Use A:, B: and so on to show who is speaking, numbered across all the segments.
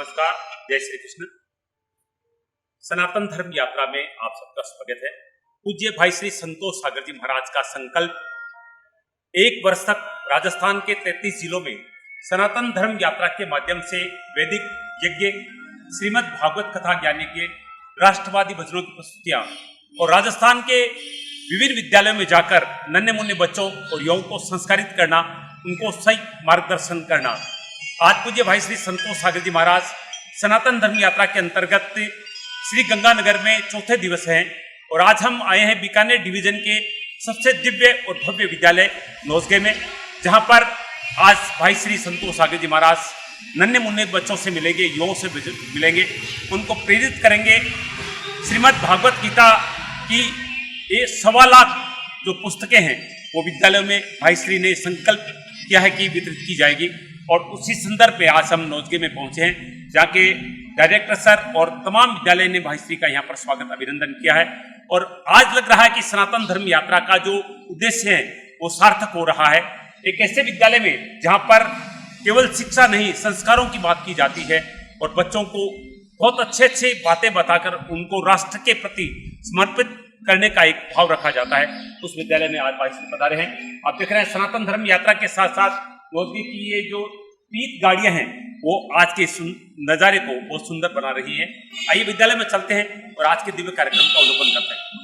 A: नमस्कार, जय श्री कृष्ण। सनातन धर्म यात्रा में आप सबका स्वागत है। पूज्य भाई श्री संतोष सागर जी महाराज का संकल्प 1 वर्ष तक राजस्थान के 33 जिलों में सनातन धर्म यात्रा के माध्यम से वैदिक यज्ञ, श्रीमद् भागवत कथा ज्ञान के राष्ट्रवादी भजनों की प्रस्तुतियां और राजस्थान के विभिन्न विद्यालयों में जाकर नन्हे मुन्ने बच्चों और युवाओं को संस्कारित करना, उनको सही मार्गदर्शन करना। आज पूज्य भाई श्री संतोष सागर जी महाराज सनातन धर्म यात्रा के अंतर्गत श्री गंगानगर में चौथे दिवस हैं और आज हम आए हैं बीकानेर डिवीजन के सबसे दिव्य और भव्य विद्यालय नौसगे में, जहां पर आज भाई श्री संतोष सागर जी महाराज नन्हे मुन्ने बच्चों से मिलेंगे, युवाओं से मिलेंगे, उनको प्रेरित करेंगे। श्रीमद् भागवत गीता की ये 1.25 लाख जो पुस्तकें हैं वो विद्यालयों में भाई श्री ने संकल्प किया है कि वितरित की जाएगी और उसी संदर्भ में आज हम नौसगे में पहुंचे हैं, जाके डायरेक्टर सर और तमाम विद्यालय ने भाई श्री का यहाँ पर स्वागत अभिनंदन किया है। और आज लग रहा है कि सनातन धर्म यात्रा का जो उद्देश्य है वो सार्थक हो रहा है। एक ऐसे विद्यालय में जहाँ पर केवल शिक्षा नहीं, संस्कारों की बात की जाती है और बच्चों को बहुत अच्छे बातें बताकर उनको राष्ट्र के प्रति समर्पित करने का एक भाव रखा जाता है। उस विद्यालय में आज भाई श्री पधारे हैं। आप देख रहे हैं सनातन धर्म यात्रा के साथ साथ नौसगे की ये जो 3 गाड़ियां हैं वो आज के नज़ारे को बहुत सुंदर बना रही हैं। आइए विद्यालय में चलते हैं और आज के दिव्य कार्यक्रम का अवलोकन करते हैं।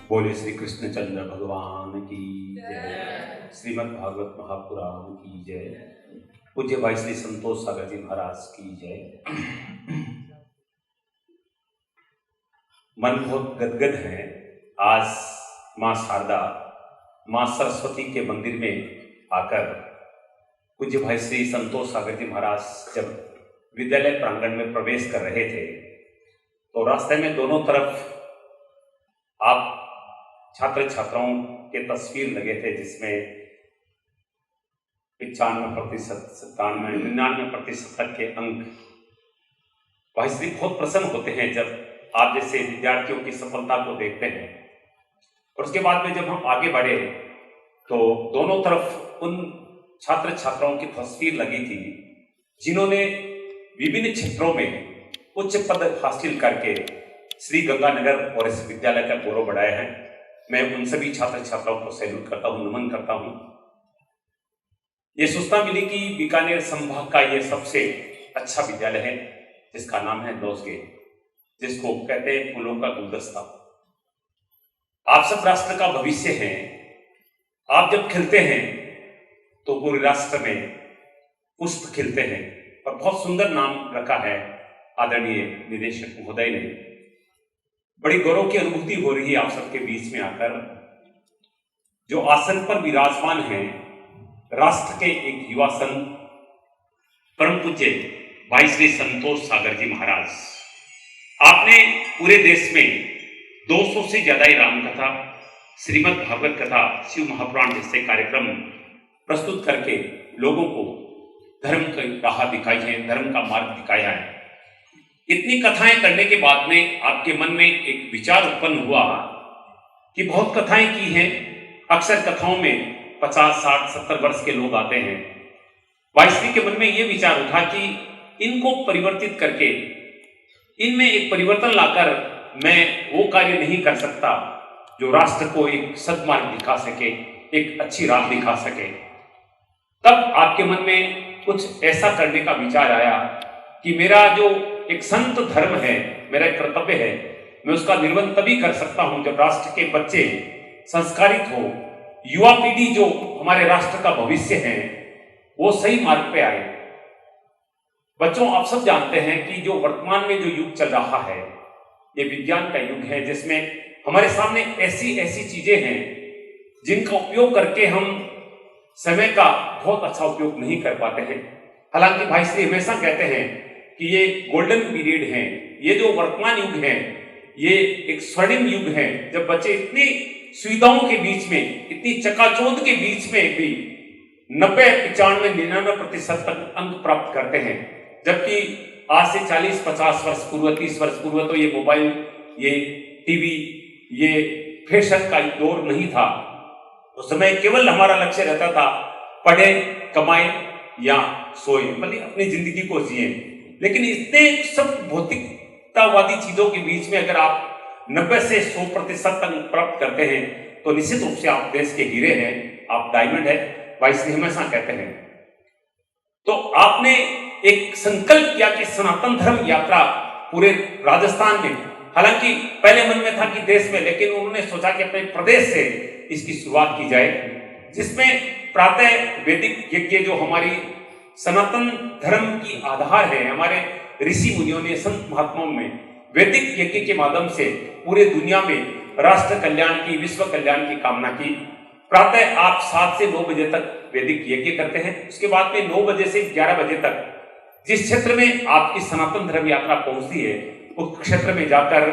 B: बोले श्री कृष्णचंद्र भगवान की जय, श्रीमद् भागवत महापुराण की जय, पूज्य भाई श्री संतोष सागर जी महाराज की जय। मन बहुत गदगद है। आज माँ शारदा, माँ सरस्वती के मंदिर में आकर पूज्य भाई श्री संतोष सागर जी महाराज जब विद्यालय प्रांगण में प्रवेश कर रहे थे तो रास्ते में दोनों तरफ आप छात्र छात्राओं के तस्वीर लगे थे, जिसमें 95%, 97%, 99% तक के अंक। भाई श्री बहुत प्रसन्न होते हैं जब आप जैसे विद्यार्थियों की सफलता को देखते हैं। और उसके बाद में जब हम आगे बढ़े तो दोनों तरफ उन छात्र छात्राओं की तस्वीर लगी थी जिन्होंने विभिन्न क्षेत्रों में उच्च पद हासिल करके श्री गंगानगर और इस विद्यालय का गौरव बढ़ाया है। मैं उन सभी छात्र छात्राओं को सैल्यूट करता हूं, नमन करता हूं। ये सूचना मिली कि बीकानेर संभाग का ये सबसे अच्छा विद्यालय है जिसका नाम है नौसगे, जिसको कहते हैं फूलों का गुलदस्ता। आप सब राष्ट्र का भविष्य हैं। आप जब खिलते हैं तो पूरे राष्ट्र में पुष्प खिलते हैं। और बहुत सुंदर नाम रखा है आदरणीय निदेशक महोदय ने। बड़ी गौरव की अनुभूति हो रही है आप सबके बीच में आकर। जो आसन पर विराजमान हैं राष्ट्र के एक युवा संत परम पूज्य भाई श्री संतोष सागर जी महाराज। आपने पूरे देश में 200 से ज्यादा ही राम कथा, श्रीमद् भागवत कथा, शिव महापुराण जैसे कार्यक्रम प्रस्तुत करके लोगों को धर्म की राह दिखाई है, धर्म का मार्ग दिखाया है। इतनी कथाएं करने के बाद में आपके मन में एक विचार उत्पन्न हुआ कि बहुत कथाएं की हैं। अक्सर कथाओं में 50, 60, 70 वर्ष के लोग आते हैं। भाई श्री के मन में यह विचार उठा कि इनको परिवर्तित करके, इनमें एक परिवर्तन लाकर मैं वो कार्य नहीं कर सकता जो राष्ट्र को एक सद्मार्ग दिखा सके, एक अच्छी राह दिखा सके। तब आपके मन में कुछ ऐसा करने का विचार आया कि मेरा जो एक संत धर्म है, मेरा एक कर्तव्य है, मैं उसका निर्वहन तभी कर सकता हूं जब राष्ट्र के बच्चे संस्कारित हो, युवा पीढ़ी जो हमारे राष्ट्र का भविष्य है वो सही मार्ग पे आए। बच्चों, आप सब जानते हैं कि जो वर्तमान में जो युग चल रहा है ये विज्ञान का युग है, जिसमें हमारे सामने ऐसी ऐसी चीजें हैं जिनका उपयोग करके हम समय का बहुत अच्छा उपयोग नहीं कर पाते हैं। हालांकि भाई श्री हमेशा कहते हैं कि ये गोल्डन पीरियड है, ये जो वर्तमान युग है ये एक स्वर्णिम युग है, जब बच्चे इतनी सुविधाओं के बीच में, इतनी चकाचौंध के बीच में भी 90, 95, 99% तक अंक प्राप्त करते हैं। जबकि आज से 40, 50 वर्ष पूर्व, 30 वर्ष पूर्व तो ये मोबाइल, ये टीवी, ये फैशन का दौर नहीं था। उस समय केवल हमारा लक्ष्य रहता था पढ़े, कमाए या सोए, मतलब अपनी जिंदगी को जिए। लेकिन इतने सब भौतिकतावादी चीजों के बीच में अगर आप 90 से 100% तक प्राप्त करते हैं तो निश्चित रूप से आप देश के हीरे हैं, आप डायमंड है, भाई श्री हमेशा कहते हैं। तो आपने एक संकल्प किया कि सनातन धर्म यात्रा पूरे राजस्थान में, हालांकि पहले मन में था कि देश में, लेकिन उन्होंने सोचा कि अपने प्रदेश से इसकी शुरुआत की जाए, जिसमें प्रातः वैदिक यज्ञ जो हमारी सनातन धर्म की आधार है, हमारे ऋषि मुनियों ने, संत महात्माओं में वैदिक यज्ञ के माध्यम से पूरे दुनिया में राष्ट्र कल्याण की, विश्व कल्याण की कामना की। प्रातः आप 7 से 9 बजे तक वैदिक यज्ञ करते हैं, उसके बाद में 9 बजे से 11 बजे तक जिस क्षेत्र में आपकी सनातन धर्म यात्रा पहुंचती है उस क्षेत्र में जाकर,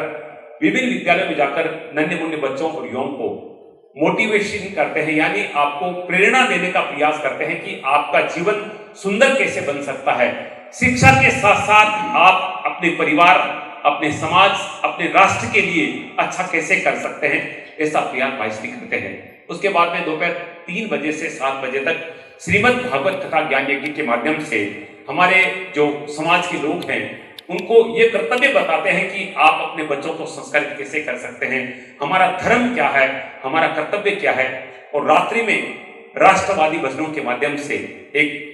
B: विभिन्न विद्यालयों में जाकर नन्हे मुन्ने बच्चों और युवाओं को मोटिवेशन करते हैं, यानी आपको प्रेरणा देने का प्रयास करते हैं कि आपका जीवन सुंदर कैसे बन सकता है। शिक्षा के साथ साथ आप अपने परिवार, अपने समाज, अपने राष्ट्र के लिए अच्छा कैसे कर सकते हैं, ऐसा प्रयास भाई श्री करते हैं। उसके बाद में दोपहर 3 बजे से 7 बजे तक श्रीमद् भागवत कथा ज्ञान यज्ञ के माध्यम से हमारे जो समाज के लोग हैं उनको ये कर्तव्य बताते हैं कि आप अपने बच्चों को संस्कारित कैसे कर सकते हैं, हमारा धर्म क्या है, हमारा कर्तव्य क्या है। और रात्रि में राष्ट्रवादी भजनों के माध्यम से एक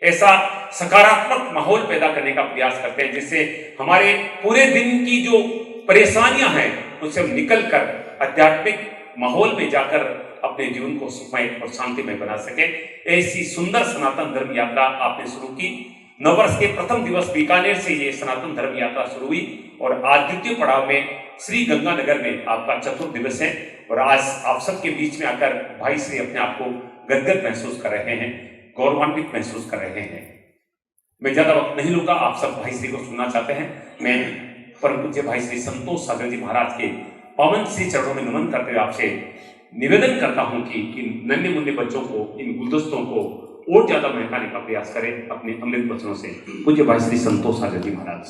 B: ऐसा सकारात्मक माहौल पैदा करने का प्रयास करते हैं जिससे हमारे पूरे दिन की जो परेशानियां हैं उनसे हम निकल कर आध्यात्मिक माहौल में जाकर अपने जीवन को सुखमय और शांतिमय बना सके। ऐसी सुंदर सनातन धर्म यात्रा आपने शुरू की। नववर्ष के प्रथम दिवस बीकानेर से ये सनातन धर्म यात्रा शुरू हुई और आज द्वितीय पड़ाव में श्री गंगानगर में आपका चतुर्थ दिवस है। और आज आप सबके बीच में आकर भाई श्री अपने आप को गदगद महसूस कर रहे हैं, गौरवान्वित महसूस कर रहे हैं। मैं ज्यादा वक्त नहीं लूंगा, आप सब भाई श्री को सुनना चाहते हैं। मैं परम पूज्य भाई श्री संतोष सागर जी महाराज के पावन श्री चरणों में नमन करते हुए आपसे निवेदन करता हूं कि इन नन्हे मुन्ने बच्चों को, इन गुलदस्तों को और ज्यादा महकाने का प्रयास करें अपने अमृत वचनों से। पूज्य भाई श्री संतोष सागर जी महाराज।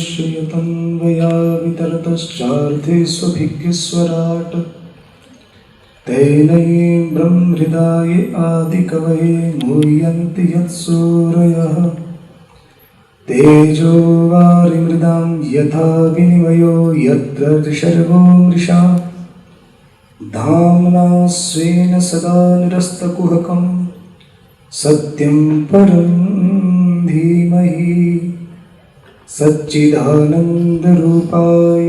C: जन्मान्धश्यतन्वया वितरतश्चार्थे स्वभिज्ञस्वराट् तेनै ब्रह्महृदाय आदिकवये मूह्यन्ति यत्सूरयः तेजो वारिमृदां यथा विनिमयो यत्र त्रिशर्गो मृषा धाम्ना स्वेन सदा निरस्तकुहकं सत्यं परं धीमहि सच्चिदानन्दरूपाय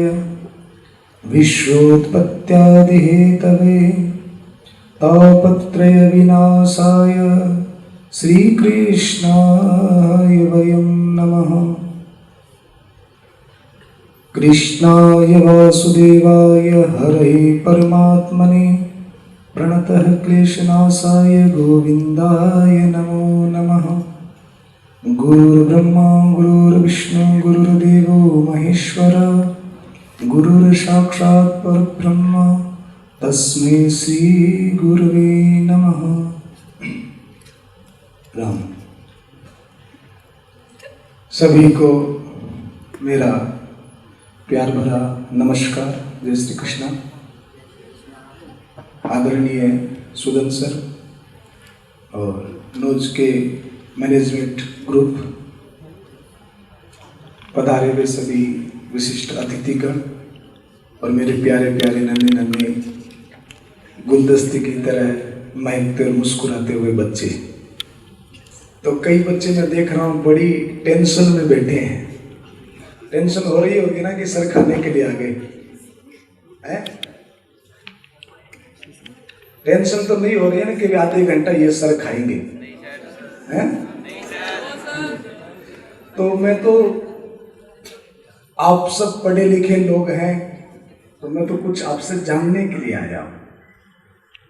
C: विश्वोत्पत्त्यादिहेतवे तापत्रयविनाशाय श्रीकृष्णाय वयं नमः। कृष्णाय वासुदेवाय हरये परमात्मने प्रणतः क्लेशनाशाय गोविन्दाय नमो नमः। गुरुर्ब्रह्मा गुरुर्विष्णु गुरुर्देवो महेश्वर गुरुर्साक्षात् परब्रह्म तस्मै श्री गुरुवे नमः। राम। सभी को मेरा प्यार भरा नमस्कार, जय श्री कृष्ण। आदरणीय सुदन सर और नोज के मैनेजमेंट ग्रुप, पधारे हुए सभी विशिष्ट अतिथिगण और मेरे प्यारे प्यारे नन्हे नन्हे गुलदस्ते की तरह महकते और मुस्कुराते हुए बच्चे। तो कई बच्चे मैं देख रहा हूँ बड़ी टेंशन में बैठे हैं। टेंशन हो रही होगी ना कि सर खाने के लिए आ गए हैं? टेंशन तो नहीं हो रही है ना कि आधे घंटा ये सर खाएंगे हैं? तो मैं तो, आप सब पढ़े लिखे लोग हैं, तो मैं तो कुछ आपसे जानने के लिए आया हूं,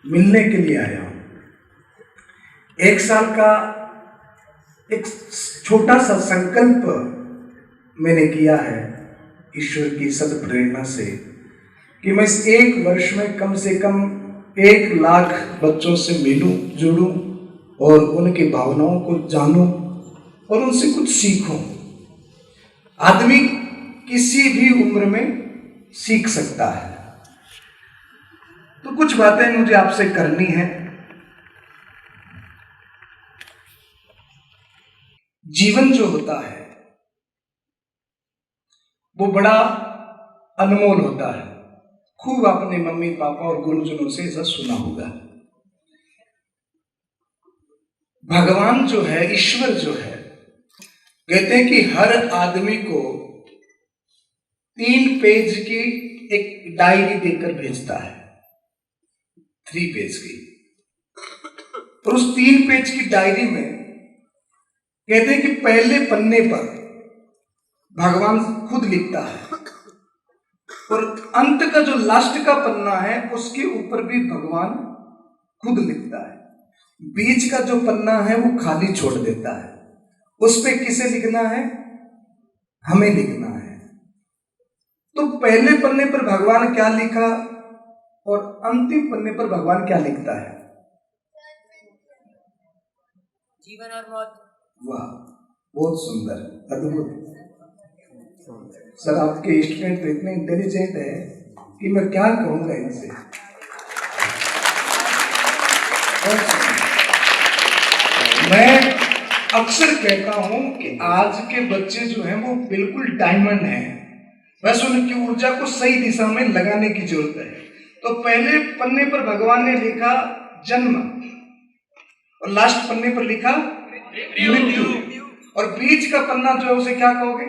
C: मिलने के लिए आया हूं। 1 साल का एक छोटा सा संकल्प मैंने किया है ईश्वर की सद प्रेरणा से कि मैं इस 1 वर्ष में कम से कम 1 लाख बच्चों से मिलूं, जुड़ूं और उनकी भावनाओं को जानूं और उनसे कुछ सीखूं। आदमी किसी भी उम्र में सीख सकता है। तो कुछ बातें मुझे आपसे करनी है। जीवन जो होता है वो बड़ा अनमोल होता है। खूब आपने मम्मी पापा और गुरुजनों से ऐसा सुना होगा। भगवान जो है, ईश्वर जो है, कहते हैं कि हर आदमी को 3 पेज की एक डायरी देकर भेजता है, 3 पेज की। और उस 3 पेज की डायरी में कहते हैं कि पहले पन्ने पर भगवान खुद लिखता है और अंत का जो लास्ट का पन्ना है उसके ऊपर भी भगवान खुद लिखता है। बीच का जो पन्ना है वो खाली छोड़ देता है। उस पे किसे लिखना है? हमें लिखना है। तो पहले पन्ने पर भगवान क्या लिखा और अंतिम पन्ने पर भगवान क्या लिखता है?
D: जीवन और मौत।
C: वाह, बहुत सुंदर, अद्भुत। सर आपके स्टूडेंट तो इतने इंटेलिजेंट है कि मैं क्या कहूंगा इनसे। मैं अक्सर कहता हूं कि आज के बच्चे जो हैं वो बिल्कुल डायमंड हैं, बस उनकी ऊर्जा को सही दिशा में लगाने की जरूरत है। तो पहले पन्ने पर भगवान ने लिखा जन्म और लास्ट पन्ने पर लिखा मृत्यु, और बीच का पन्ना जो है उसे क्या कहोगे?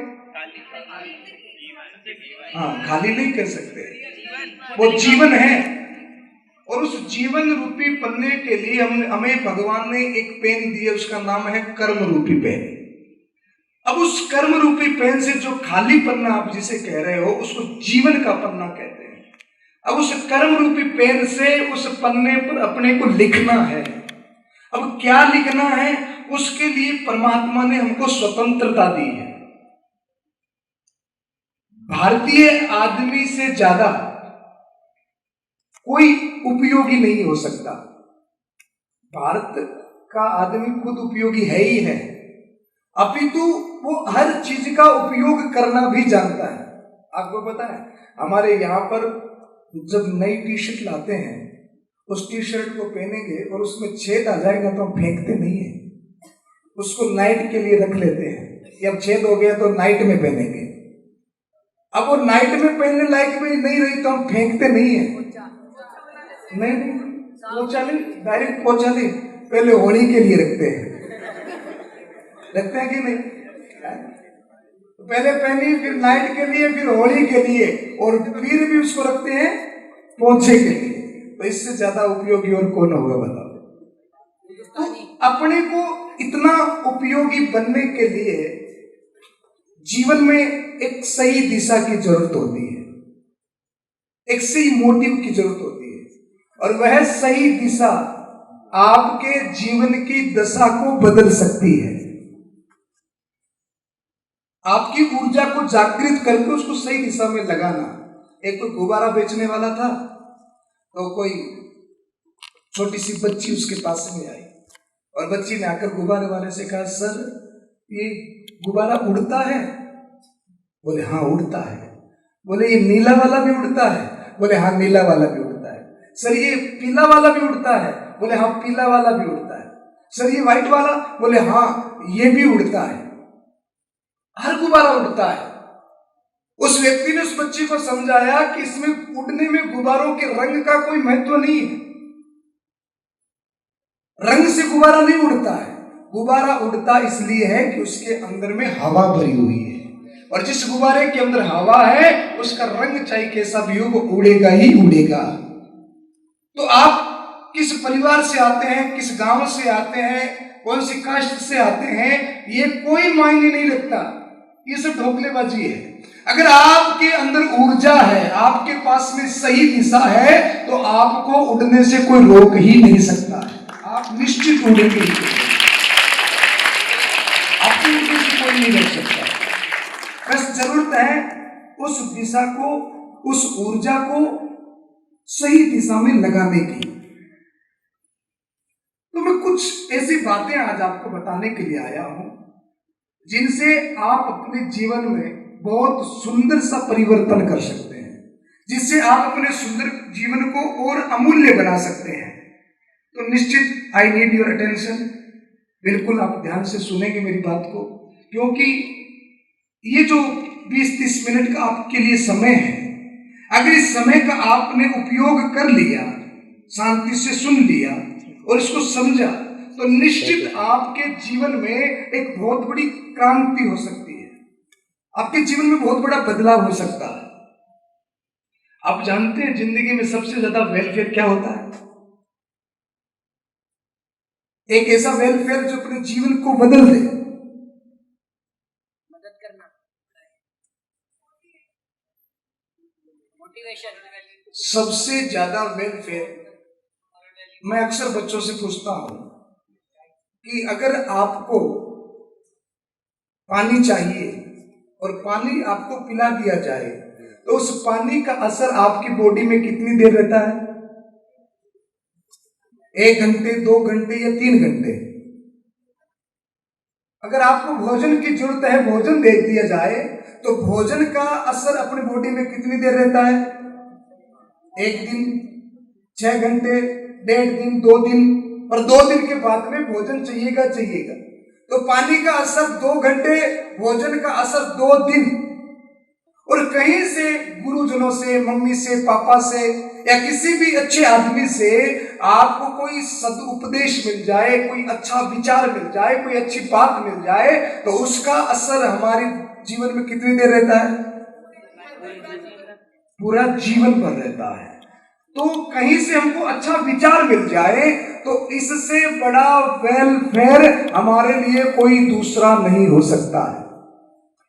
C: हाँ, खाली नहीं कह सकते, वो जीवन है। और उस जीवन रूपी पन्ने के लिए हमें भगवान ने एक पेन दिया, उसका नाम है कर्म रूपी पेन। अब उस कर्म रूपी पेन से जो खाली पन्ना आप जिसे कह रहे हो उसको जीवन का पन्ना कहते हैं। अब उस कर्म रूपी पेन से उस पन्ने पर अपने को लिखना है। अब क्या लिखना है? उसके लिए परमात्मा ने हमको स्वतंत्रता दी है। भारतीय आदमी से ज्यादा कोई उपयोगी नहीं हो सकता। भारत का आदमी खुद उपयोगी है ही है, अपितु वो हर चीज का उपयोग करना भी जानता है। आपको पता है हमारे यहाँ पर जब नई टी शर्ट लाते हैं, उस टी शर्ट को पहनेंगे और उसमें छेद आ जाएगा तो हम फेंकते नहीं है, उसको नाइट के लिए रख लेते हैं कि अब छेद हो गया तो नाइट में पहनेंगे। अब वो नाइट में पहनने लायक भी नहीं रही तो हम फेंकते नहीं है। नहीं, पोछा नहीं, डायरेक्ट पोछा नहीं, पहले होली के लिए रखते हैं कि नहीं? पहले पहनी, फिर नाइट के लिए, फिर होली के लिए, और फिर भी उसको रखते हैं पोछे के लिए। तो इससे ज्यादा उपयोगी और कौन होगा बताओ? तो अपने को इतना उपयोगी बनने के लिए जीवन में एक सही दिशा की जरूरत होती है, एक सही मोटिव की जरूरत होती है, और वह सही दिशा आपके जीवन की दशा को बदल सकती है। आपकी ऊर्जा को जागृत करके उसको सही दिशा में लगाना। एक कोई गुब्बारा बेचने वाला था, तो कोई छोटी सी बच्ची उसके पास में आई और बच्ची ने आकर गुब्बारे वाले से कहा, सर ये गुब्बारा उड़ता है? बोले हाँ उड़ता है। बोले ये नीला वाला भी उड़ता है? बोले हाँ नीला वाला भी उड़ता है। सर ये पीला वाला भी उड़ता है? बोले हाँ पीला वाला भी उड़ता है। सर ये व्हाइट वाला? बोले हाँ ये भी उड़ता है। हर गुब्बारा उड़ता है। उस व्यक्ति ने उस बच्चे को समझाया कि इसमें उड़ने में गुब्बारों के रंग का कोई महत्व नहीं है। रंग से गुब्बारा नहीं उड़ता है। गुब्बारा उड़ता इसलिए है कि उसके अंदर में हवा भरी हुई है, और जिस गुब्बारे के अंदर हवा है उसका रंग चाहे कैसा भी हो वो उड़ेगा ही उड़ेगा। तो आप किस परिवार से आते हैं, किस गांव से आते हैं, कौन सी कास्ट से आते हैं, ये कोई मायने नहीं रखता। ये सब ढोकलेबाजी है। अगर आपके अंदर ऊर्जा है, आपके पास में सही दिशा है, तो आपको उड़ने से कोई रोक ही नहीं सकता है। आप निश्चित उड़ेंगे, आपको उड़ने से कोई नहीं रोक सकता। बस जरूरत है उस दिशा को, उस ऊर्जा को सही दिशा में लगाने की। तो मैं कुछ ऐसी बातें आज आपको बताने के लिए आया हूं जिनसे आप अपने जीवन में बहुत सुंदर सा परिवर्तन कर सकते हैं, जिससे आप अपने सुंदर जीवन को और अमूल्य बना सकते हैं। तो निश्चित आई नीड योर अटेंशन। बिल्कुल आप ध्यान से सुनेंगे मेरी बात को, क्योंकि ये जो 20-30 मिनट का आपके लिए समय है, अगर इस समय का आपने उपयोग कर लिया, शांति से सुन लिया और इसको समझा, तो निश्चित आपके जीवन में एक बहुत बड़ी क्रांति हो सकती है। आपके जीवन में बहुत बड़ा बदलाव हो सकता है। आप जानते हैं जिंदगी में सबसे ज्यादा वेलफेयर क्या होता है? एक ऐसा वेलफेयर जो अपने जीवन को बदल दे।
D: मदद करना, मोटिवेशन।
C: सबसे ज्यादा वेलफेयर मैं अक्सर बच्चों से पूछता हूं कि अगर आपको पानी चाहिए और पानी आपको पिला दिया जाए, तो उस पानी का असर आपकी बॉडी में कितनी देर रहता है? 1 घंटे, 2 घंटे या 3 घंटे? अगर आपको भोजन की जरूरत है, भोजन दे दिया जाए, तो भोजन का असर अपनी बॉडी में कितनी देर रहता है? 1 दिन, 6 घंटे, 1.5 दिन, 2 दिन, और 2 दिन के बाद में भोजन चाहिएगा। तो पानी का असर 2 घंटे, भोजन का असर 2 दिन। और कहीं से गुरुजनों से, मम्मी से, पापा से या किसी भी अच्छे आदमी से आपको कोई सदुपदेश मिल जाए, कोई अच्छा विचार मिल जाए, कोई अच्छी बात मिल जाए, तो उसका असर हमारे जीवन में कितनी देर रहता है? पूरा जीवन भर रहता है। तो कहीं से हमको अच्छा विचार मिल जाए, तो इससे बड़ा वेलफेयर हमारे लिए कोई दूसरा नहीं हो सकता है।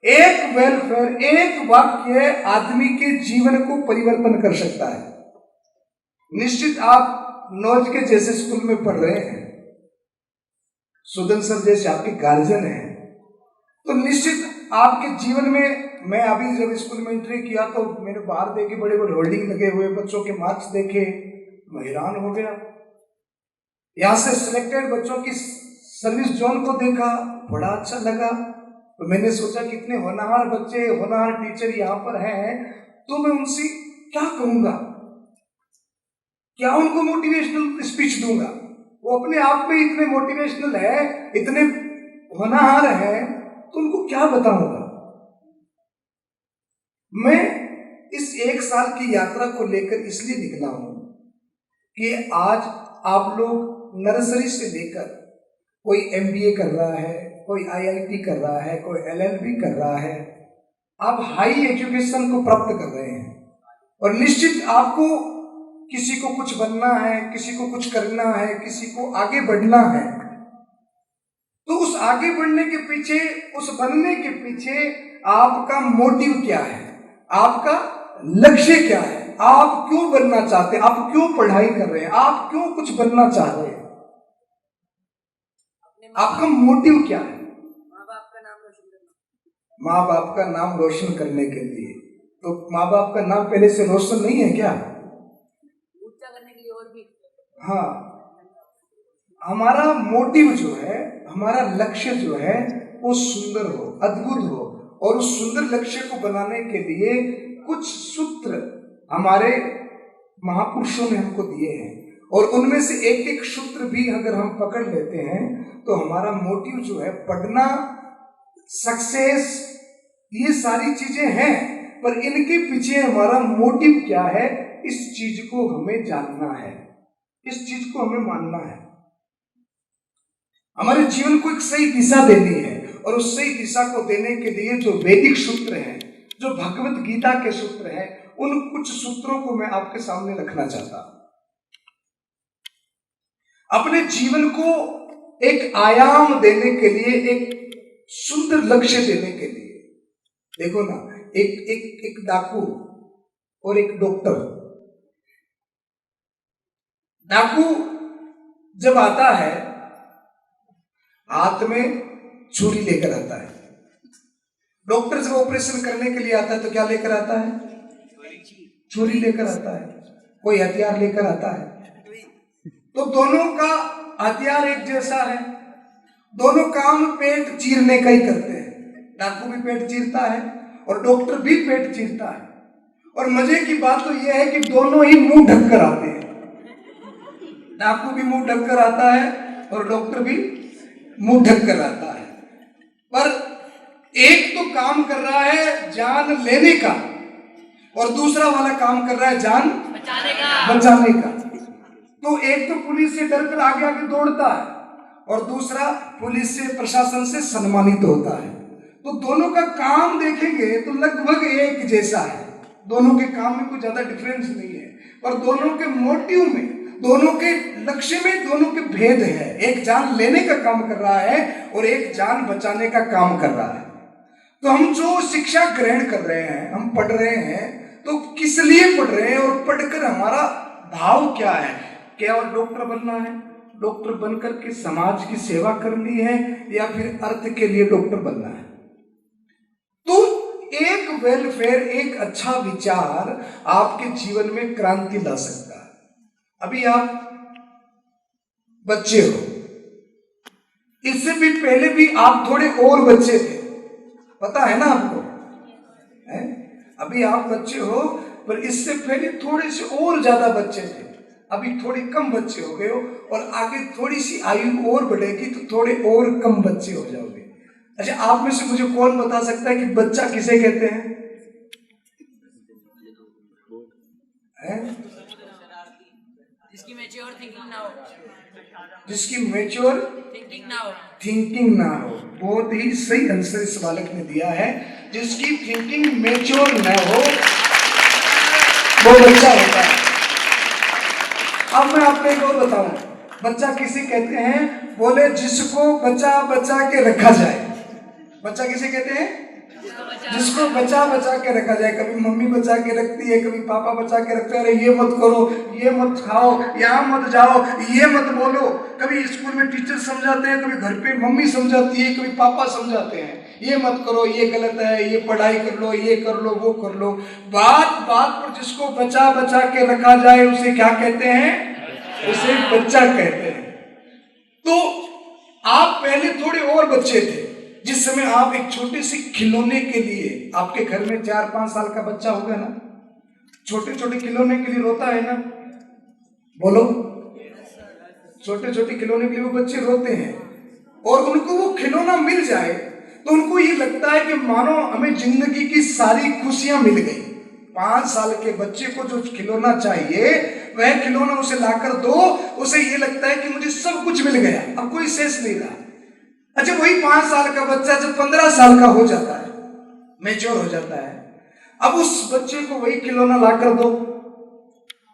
C: एक वेलफेयर, एक वाक्य आदमी के जीवन को परिवर्तन कर सकता है। निश्चित आप नौज के जैसे स्कूल में पढ़ रहे हैं, सुदन सर जैसे आपके गार्जियन हैं, तो निश्चित आपके जीवन में, मैं अभी जब स्कूल में एंट्री किया तो मैंने बाहर देखे बड़े बड़े होर्डिंग लगे हुए, बच्चों के मार्क्स देखे, मैं हैरान हो गया। यहाँ से सिलेक्टेड बच्चों की सर्विस जोन को देखा, बड़ा अच्छा लगा। तो मैंने सोचा कितने होनहार बच्चे, होनहार टीचर यहाँ पर हैं, तो मैं उनसे क्या कहूँगा, क्या उनको मोटिवेशनल स्पीच दूंगा? वो अपने आप में इतने मोटिवेशनल है, इतने होनहार हैं, तो उनको क्या बताऊंगा? मैं इस 1 साल की यात्रा को लेकर इसलिए निकला हूं कि आज आप लोग नर्सरी से लेकर, कोई MBA कर रहा है, कोई IIT कर रहा है, कोई LLB कर रहा है, आप हाई एजुकेशन को प्राप्त कर रहे हैं, और निश्चित आपको किसी को कुछ बनना है, किसी को कुछ करना है, किसी को आगे बढ़ना है। तो उस आगे बढ़ने के पीछे, उस बनने के पीछे आपका मोटिव क्या है, आपका लक्ष्य क्या है, आप क्यों बनना चाहते हैं, आप क्यों पढ़ाई कर रहे हैं, आप क्यों कुछ बनना चाहते हैं, आपका मोटिव क्या है?
D: माँ बाप का नाम रोशन करना।
C: माँ बाप का नाम रोशन करने के लिए। तो माँ बाप का नाम पहले से रोशन नहीं है क्या?
D: ऊंचा करने के लिए और भी।
C: हाँ, हमारा मोटिव जो है, हमारा लक्ष्य जो है, वो सुंदर हो, अद्भुत हो, और उस सुंदर लक्ष्य को बनाने के लिए कुछ सूत्र हमारे महापुरुषों ने हमको दिए हैं, और उनमें से एक एक सूत्र भी अगर हम पकड़ लेते हैं तो हमारा मोटिव जो है पढ़ना, सक्सेस, ये सारी चीजें हैं, पर इनके पीछे हमारा मोटिव क्या है, इस चीज को हमें जानना है, इस चीज को हमें मानना है। हमारे जीवन को एक सही दिशा देनी है, और उस सही दिशा को देने के लिए जो वैदिक सूत्र हैं, जो भगवत गीता के सूत्र हैं, उन कुछ सूत्रों को मैं आपके सामने रखना चाहता हूं। अपने जीवन को एक आयाम देने के लिए, एक सुंदर लक्ष्य देने के लिए, देखो ना, एक डाकू और एक डॉक्टर। डाकू जब आता है हाथ में छुरी लेकर आता है, डॉक्टर जब ऑपरेशन करने के लिए आता है तो क्या लेकर आता है? छुरी लेकर आता है, कोई हथियार लेकर आता है। तो दोनों का हथियार एक जैसा है, दोनों काम पेट चीरने का ही करते हैं। डाकू भी पेट चीरता है और डॉक्टर भी पेट चीरता है, और मजे की बात तो यह है कि दोनों ही मुंह ढक कर आते हैं। डाकू भी मुंह ढक कर आता है और डॉक्टर भी मुंह ढक कर आता है, पर एक तो काम कर रहा है जान लेने का, और दूसरा वाला काम कर रहा है जान बचाने का। तो एक तो पुलिस से डर कर आगे आगे दौड़ता है, और दूसरा पुलिस से, प्रशासन से सम्मानित होता है। तो दोनों का काम देखेंगे तो लगभग एक जैसा है, दोनों के काम में कोई ज्यादा डिफरेंस नहीं है, पर दोनों के मोटिव में, दोनों के लक्ष्य में, दोनों के भेद है। एक जान लेने का काम कर रहा है और एक जान बचाने का काम कर रहा है। तो हम जो शिक्षा ग्रहण कर रहे हैं, हम पढ़ रहे हैं, तो किस लिए पढ़ रहे हैं, और पढ़कर हमारा भाव क्या है? क्या और डॉक्टर बनना है, डॉक्टर बनकर के समाज की सेवा करनी है, या फिर अर्थ के लिए डॉक्टर बनना है? तो एक वेलफेयर, एक अच्छा विचार आपके जीवन में क्रांति ला सकता है। अभी आप बच्चे हो, इससे भी पहले भी आप थोड़े और बच्चे थे, पता है ना आपको? है? अभी आप बच्चे हो, पर इससे पहले थोड़े से और ज्यादा बच्चे थे, अभी थोड़े कम बच्चे हो गए हो, और आगे थोड़ी सी आयु और बढ़ेगी तो थोड़े और कम बच्चे हो जाओगे। अच्छा, आप में से मुझे कौन बता सकता है कि बच्चा किसे कहते हैं?
D: जिसकी मैच्योर थिंकिंग ना हो,
C: जिसकी मैच्योर थिंकिंग ना हो। बहुत ही सही आंसर इस बालक ने दिया है, जिसकी थिंकिंग मैच्योर ना हो वो बच्चा होता है। अब मैं आपको एक और बताऊं, बच्चा किसे कहते हैं? बोले जिसको बचा बचा के रखा जाए। बच्चा किसे कहते हैं? जिसको बचा बचा के रखा जाए। कभी मम्मी बचा के रखती है, कभी पापा बचा के रखते हैं, अरे ये मत करो, ये मत खाओ, यहाँ मत जाओ, ये मत बोलो। कभी स्कूल में टीचर समझाते हैं, कभी घर पे मम्मी समझाती है, कभी पापा समझाते हैं, ये मत करो, ये गलत है, ये पढ़ाई कर लो, ये कर लो, वो कर लो। बात बात पर जिसको बचा बचा के रखा जाए उसे क्या कहते हैं? उसे बच्चा कहते हैं। तो आप पहले थोड़े और बच्चे थे, जिस समय आप एक छोटे से खिलौने के लिए, आपके घर में 4-5 साल का बच्चा होगा ना, छोटे छोटे खिलौने के लिए रोता है ना, बोलो, छोटे छोटे खिलौने के लिए वो बच्चे रोते हैं, और उनको वो खिलौना मिल जाए तो उनको ये लगता है कि मानो हमें जिंदगी की सारी खुशियां मिल गई। 5 साल के बच्चे को जो खिलौना चाहिए वह खिलौना उसे लाकर दो, उसे ये लगता है कि मुझे सब कुछ मिल गया, अब कोई शेष नहीं रहा। अच्छा, वही 5 साल का बच्चा जब 15 साल का हो जाता है, मैच्योर हो जाता है, अब उस बच्चे को वही खिलौना लाकर दो,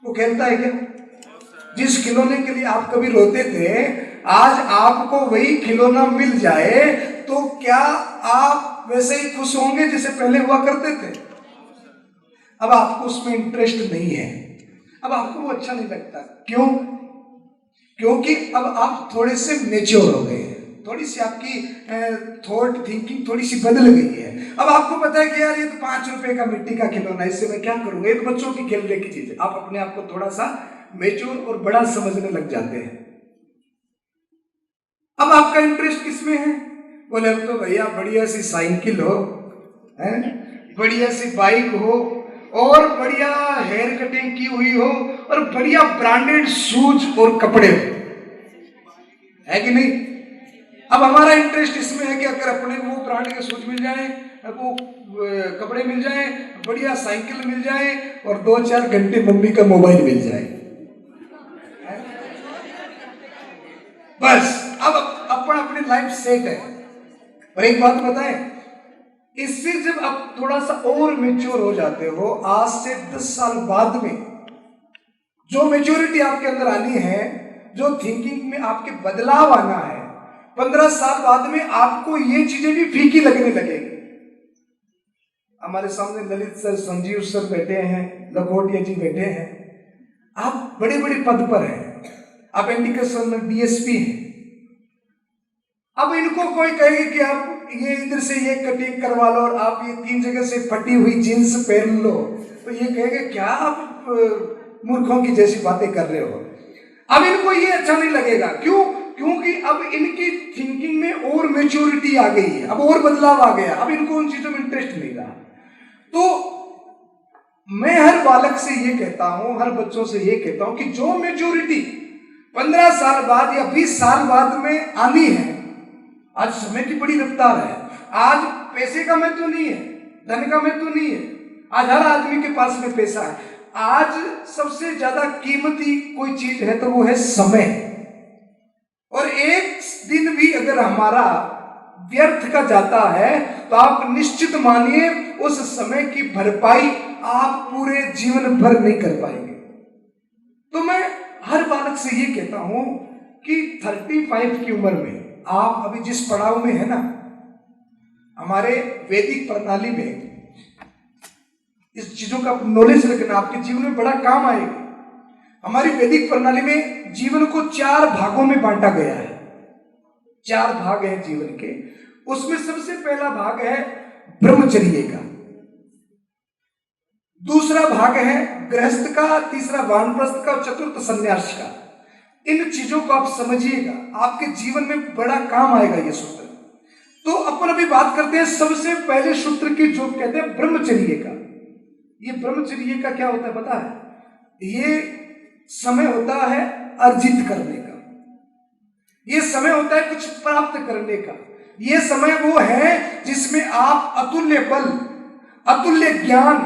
C: वो खेलता है क्या? जिस खिलौने के लिए आप कभी रोते थे, आज आपको वही खिलौना मिल जाए तो क्या आप वैसे ही खुश होंगे जैसे पहले हुआ करते थे? अब आपको उसमें इंटरेस्ट नहीं है, अब आपको वो अच्छा नहीं लगता। क्यों? क्योंकि अब आप थोड़े से मैच्योर हो गए हैं, थोड़ी सी आपकी थॉट थिंकिंग थोड़ी सी बदल गई है। अब आपको पता है कि यार ये तो 5 रुपए का मिट्टी का खिलौना है, इससे मैं क्या करूंगा, ये तो बच्चों की खेलने की चीज है। आप अपने आप को थोड़ा सा मैच्योर और बड़ा समझने लग जाते हैं। अब आपका इंटरेस्ट किसमें है? बोले अब तो भैया बढ़िया सी साइकिल हो, बढ़िया सी बाइक हो, और बढ़िया हेयर कटिंग की हुई हो और बढ़िया ब्रांडेड शूज और कपड़े हो, है कि नहीं? अब हमारा इंटरेस्ट इसमें है कि अगर अपने वो ब्रांड के शूज मिल जाए, वो कपड़े मिल जाए, बढ़िया साइकिल मिल जाए और 2-4 घंटे मम्मी का मोबाइल मिल जाए, बस अब अपन अपनी लाइफ सेट है। और एक बात बताएं, इससे जब आप थोड़ा सा और मेच्योर हो जाते हो, आज से 10 साल बाद में जो मेच्योरिटी आपके अंदर आनी है, जो थिंकिंग में आपके बदलाव आना है, 15 साल बाद में आपको ये चीजें भी फीकी लगने लगेगी। हमारे सामने ललित सर, संजीव सर बैठे हैं, लखोटिया जी बैठे हैं, आप बड़े बड़े पद पर हैं, आप एंटीकसन में डीएसपी हैं। अब इनको कोई कहेगा कि आप ये इधर से ये कटिंग करवा लो और आप ये 3 जगह से फटी हुई जीन्स पहन लो, तो ये कहेगा क्या आप मूर्खों की जैसी बातें कर रहे हो। अब इनको ये अच्छा नहीं लगेगा, क्यों? क्योंकि अब इनकी थिंकिंग में और मैच्योरिटी आ गई है, अब और बदलाव आ गया, अब इनको उन चीजों में इंटरेस्ट नहीं रहा। तो मैं हर बालक से ये कहता हूं, हर बच्चों से ये कहता हूं कि जो मैच्योरिटी 15 साल बाद या 20 साल बाद में आनी है, आज समय की बड़ी रफ्तार है, आज पैसे का महत्व नहीं है, धन का महत्व नहीं है, आज हर आदमी के पास में पैसा है। आज सबसे ज्यादा कीमती कोई चीज है तो वो है समय। और एक दिन भी अगर हमारा व्यर्थ का जाता है तो आप निश्चित मानिए उस समय की भरपाई आप पूरे जीवन भर नहीं कर पाएंगे। तो मैं हर बालक से ये कहता हूं कि 35 की उम्र में आप अभी जिस पड़ाव में है ना, हमारे वैदिक प्रणाली में इस चीजों का नॉलेज रखना आपके जीवन में बड़ा काम आएगा। हमारी वैदिक प्रणाली में जीवन को 4 भागों में बांटा गया है, 4 भाग है जीवन के। उसमें सबसे पहला भाग है ब्रह्मचर्य का, दूसरा भाग है गृहस्थ का, तीसरा वानप्रस्थ का और चतुर्थ संन्यास का। इन चीजों को आप समझिएगा, आपके जीवन में बड़ा काम आएगा ये सूत्र। तो अपन अभी बात करते हैं सबसे पहले सूत्र की, जो कहते हैं ब्रह्मचर्य का। ये ब्रह्मचर्य का क्या होता है पता है? ये समय होता है अर्जित करने का, ये समय होता है कुछ प्राप्त करने का, ये समय वो है जिसमें आप अतुल्य बल, अतुल्य ज्ञान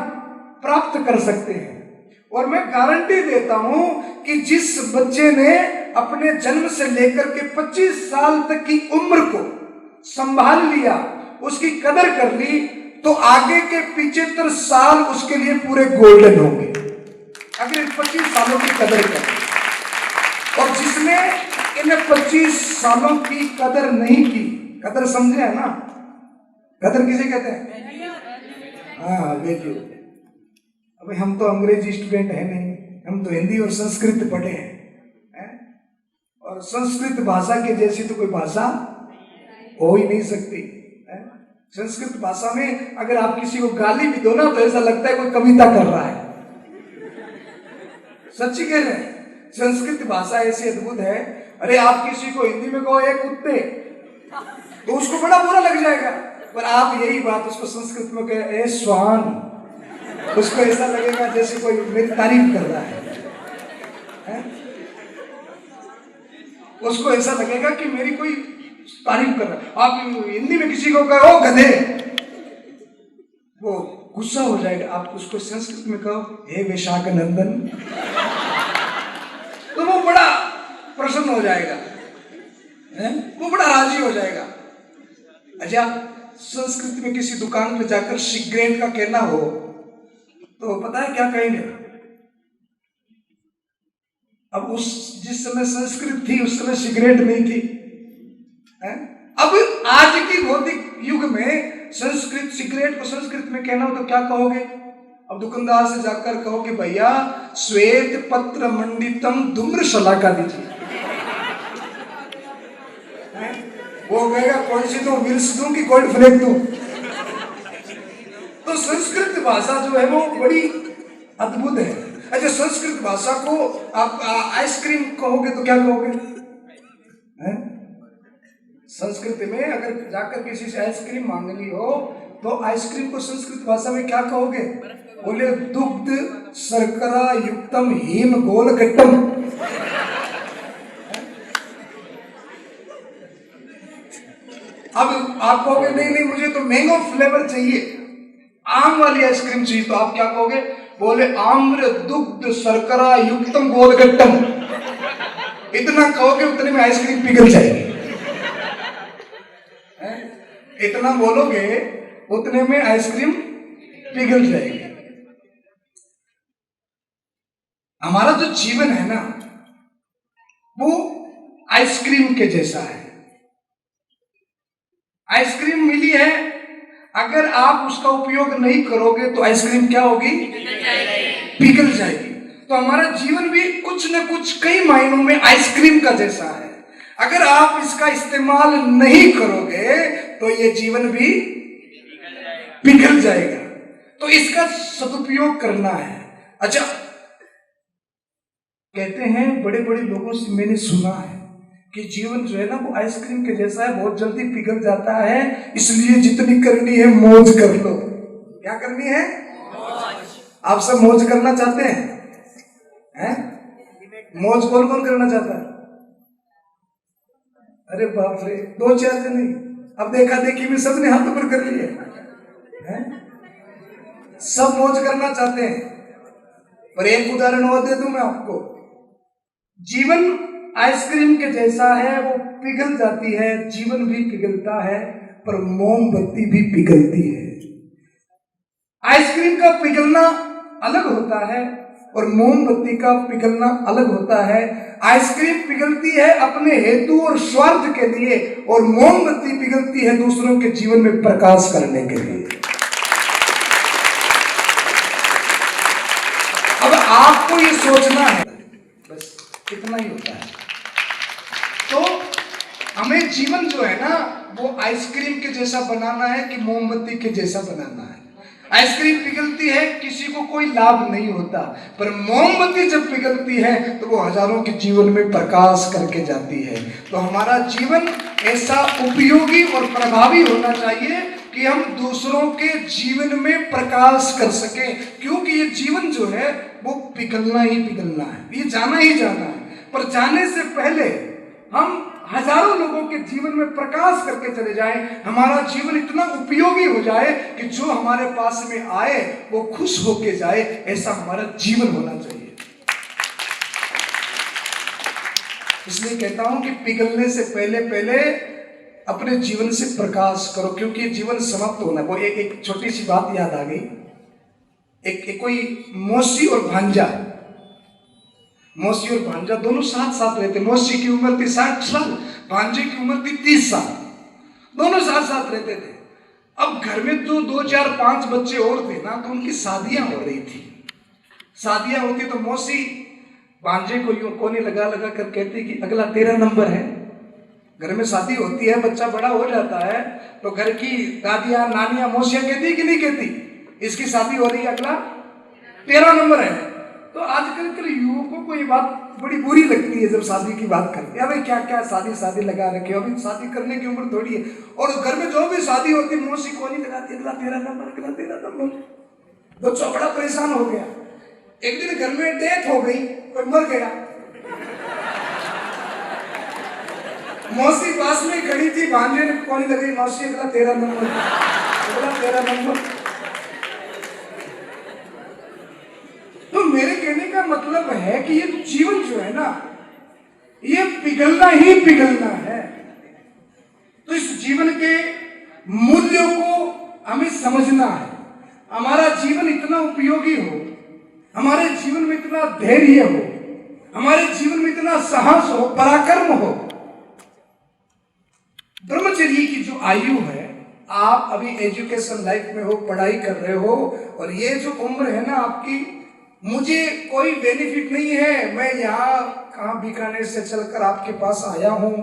C: प्राप्त कर सकते हैं। और मैं गारंटी देता हूं कि जिस बच्चे ने अपने जन्म से लेकर के 25 साल तक की उम्र को संभाल लिया, उसकी कदर कर ली, तो आगे के 75 साल उसके लिए पूरे गोल्डन होंगे अगर 25 सालों की कदर करें। और जिसने इन 25 सालों की कदर नहीं की, कदर समझे है ना, कदर किसे कहते हैं? हाँ, वैल्यू। अभी हम तो अंग्रेजी स्टूडेंट है नहीं, हम तो हिंदी और संस्कृत पढ़े हैं, और संस्कृत भाषा के जैसी तो कोई भाषा हो ही नहीं सकती है। संस्कृत भाषा में अगर आप किसी को गाली भी दो ना तो ऐसा लगता है कोई कविता कर रहा है। सच्ची कह रहे हैं, संस्कृत भाषा ऐसी अद्भुत है। अरे आप किसी को हिंदी में कहो एक कुत्ते, तो उसको बड़ा बुरा लग जाएगा, पर आप यही बात उसको संस्कृत में कहे ए श्वान, उसको ऐसा लगेगा जैसे कोई मेरी तारीफ कर रहा है? उसको ऐसा लगेगा कि मेरी कोई तारीफ कर रहा है। आप हिंदी में किसी को कहो ओ गधे, वो गुस्सा हो जाएगा। आप उसको संस्कृत में कहो हे वैशाख नंदन, तो वो बड़ा प्रसन्न हो जाएगा, वो बड़ा राजी हो जाएगा। अच्छा, संस्कृत में किसी दुकान पे जाकर सिगरेट का कहना हो तो पता है क्या कहेंगे? अब जिस समय संस्कृत थी उस समय सिगरेट नहीं थी, है? अब आज की भौतिक युग में संस्कृत सिगरेट को संस्कृत में कहना हो तो क्या कहोगे? अब दुकानदार से जाकर कहोगे भैया श्वेत पत्र मंडितम धूम्र शलाका दीजिए, वो कहेगा कौन सी दूं, विल्स दूं कि गोल्ड फ्लेक दूं? तो संस्कृत भाषा जो है वो बड़ी अद्भुत है। अच्छा, संस्कृत भाषा को आप आइसक्रीम कहोगे तो क्या कहोगे? संस्कृत में अगर जाकर किसी से आइसक्रीम मांगनी हो तो आइसक्रीम को संस्कृत भाषा में क्या कहोगे? बोले दुग्ध शर्करा युक्तम हिम गोल गट्टम। अब आप कहोगे नहीं नहीं मुझे तो मैंगो फ्लेवर चाहिए, आम वाली आइसक्रीम चाहिए, तो आप क्या कहोगे? बोले आम्र दुग्ध शर्करा युक्तम गोल गट्टम। इतना कहोगे उतने में आइसक्रीम पिघल जाएगी। इतना बोलोगे उतने में आइसक्रीम पिघल जाएगी। हमारा जो जीवन है ना वो आइसक्रीम के जैसा है। आइसक्रीम मिली है, अगर आप उसका उपयोग नहीं करोगे तो आइसक्रीम क्या होगी? पिघल जाएगी। तो हमारा जीवन भी कुछ न कुछ कई मायनों में आइसक्रीम का जैसा है। अगर आप इसका इस्तेमाल नहीं करोगे तो ये जीवन भी पिघल जाएगा। तो इसका सदुपयोग करना है। अच्छा, कहते हैं बड़े बड़े लोगों से मैंने सुना है कि जीवन जो है ना वो आइसक्रीम के जैसा है, बहुत जल्दी पिघल जाता है, इसलिए जितनी करनी है मौज कर लो। क्या करनी है? आप सब मौज करना चाहते हैं? मौज कौन कौन करना चाहता है? अरे बाप रे, 2-4 जन नहीं। अब देखा देखी में सबने हाथ ऊपर कर लिए हैं? सब मौज करना चाहते हैं। पर एक उदाहरण और दे दूं मैं आपको। जीवन आइसक्रीम के जैसा है, वो पिघल जाती है, जीवन भी पिघलता है, पर मोमबत्ती भी पिघलती है। आइसक्रीम का पिघलना अलग होता है और मोमबत्ती का पिघलना अलग होता है। आइसक्रीम पिघलती है अपने हेतु और स्वार्थ के लिए, और मोमबत्ती पिघलती है दूसरों के जीवन में प्रकाश करने के लिए। अब आपको ये सोचना है, बस इतना ही होता है। तो हमें जीवन जो है ना वो आइसक्रीम के जैसा बनाना है कि मोमबत्ती के जैसा बनाना है। आइसक्रीम पिघलती है, किसी को कोई लाभ नहीं होता, पर मोमबत्ती जब पिघलती है तो वो हजारों के जीवन में प्रकाश करके जाती है। तो हमारा जीवन ऐसा उपयोगी और प्रभावी होना चाहिए कि हम दूसरों के जीवन में प्रकाश कर सकें, क्योंकि ये जीवन जो है वो पिघलना ही पिघलना है, ये जाना ही जाना है। पर जाने से पहले हम हजारों लोगों के जीवन में प्रकाश करके चले जाएं, हमारा जीवन इतना उपयोगी हो जाए कि जो हमारे पास में आए वो खुश होके जाए, ऐसा हमारा जीवन होना चाहिए। इसलिए कहता हूं कि पिघलने से पहले पहले अपने जीवन से प्रकाश करो, क्योंकि जीवन समाप्त होना। वो एक छोटी सी बात याद आ गई। एक कोई मौसी और भांजा, मौसी और भांजा दोनों साथ साथ रहते। मौसी की उम्र थी 60 साल, भांजे की उम्र थी 30 साल, दोनों साथ साथ रहते थे। अब घर में जो 2, 4, 5 बच्चे और थे ना, तो उनकी शादियां हो रही थी। शादियां होती तो मौसी भांजे को यूं कोने लगा लगा कर कहती कि अगला तेरा नंबर है। घर में शादी होती है, बच्चा बड़ा हो जाता है, तो घर की दादियां नानियां मौसियां कहती कि नहीं कहती, इसकी शादी हो रही है, अगला तेरा नंबर है। तो आजकल के युवकों को ये बात बड़ी बुरी लगती है जब शादी की बात करते हैं। भाई क्या क्या शादी लगा रखे, अभी शादी करने की उम्र थोड़ी है। और घर में जो भी शादी होती है मौसी कोनी लगाती, अगला तेरा नंबर, अगला तेरा नंबर। बच्चा बड़ा परेशान हो गया। एक दिन घर में डेथ हो गई, कोई मर गया, मौसी पास में खड़ी थी, भांजे ने कोनी लगाई, मौसी अगला तेरा नंबर, अगला तेरा नंबर। तो मेरे कहने का मतलब है कि ये जीवन जो है ना ये पिघलना ही पिघलना है। तो इस जीवन के मूल्यों को हमें समझना है। हमारा जीवन इतना उपयोगी हो, हमारे जीवन में इतना धैर्य हो, हमारे जीवन में इतना साहस हो, पराक्रम हो। ब्रह्मचर्य की जो आयु है, आप अभी एजुकेशन लाइफ में हो, पढ़ाई कर रहे हो, और ये जो उम्र है ना आपकी, मुझे कोई बेनिफिट नहीं है। मैं यहाँ कहाँ बीकानेर से चलकर आपके पास आया हूँ,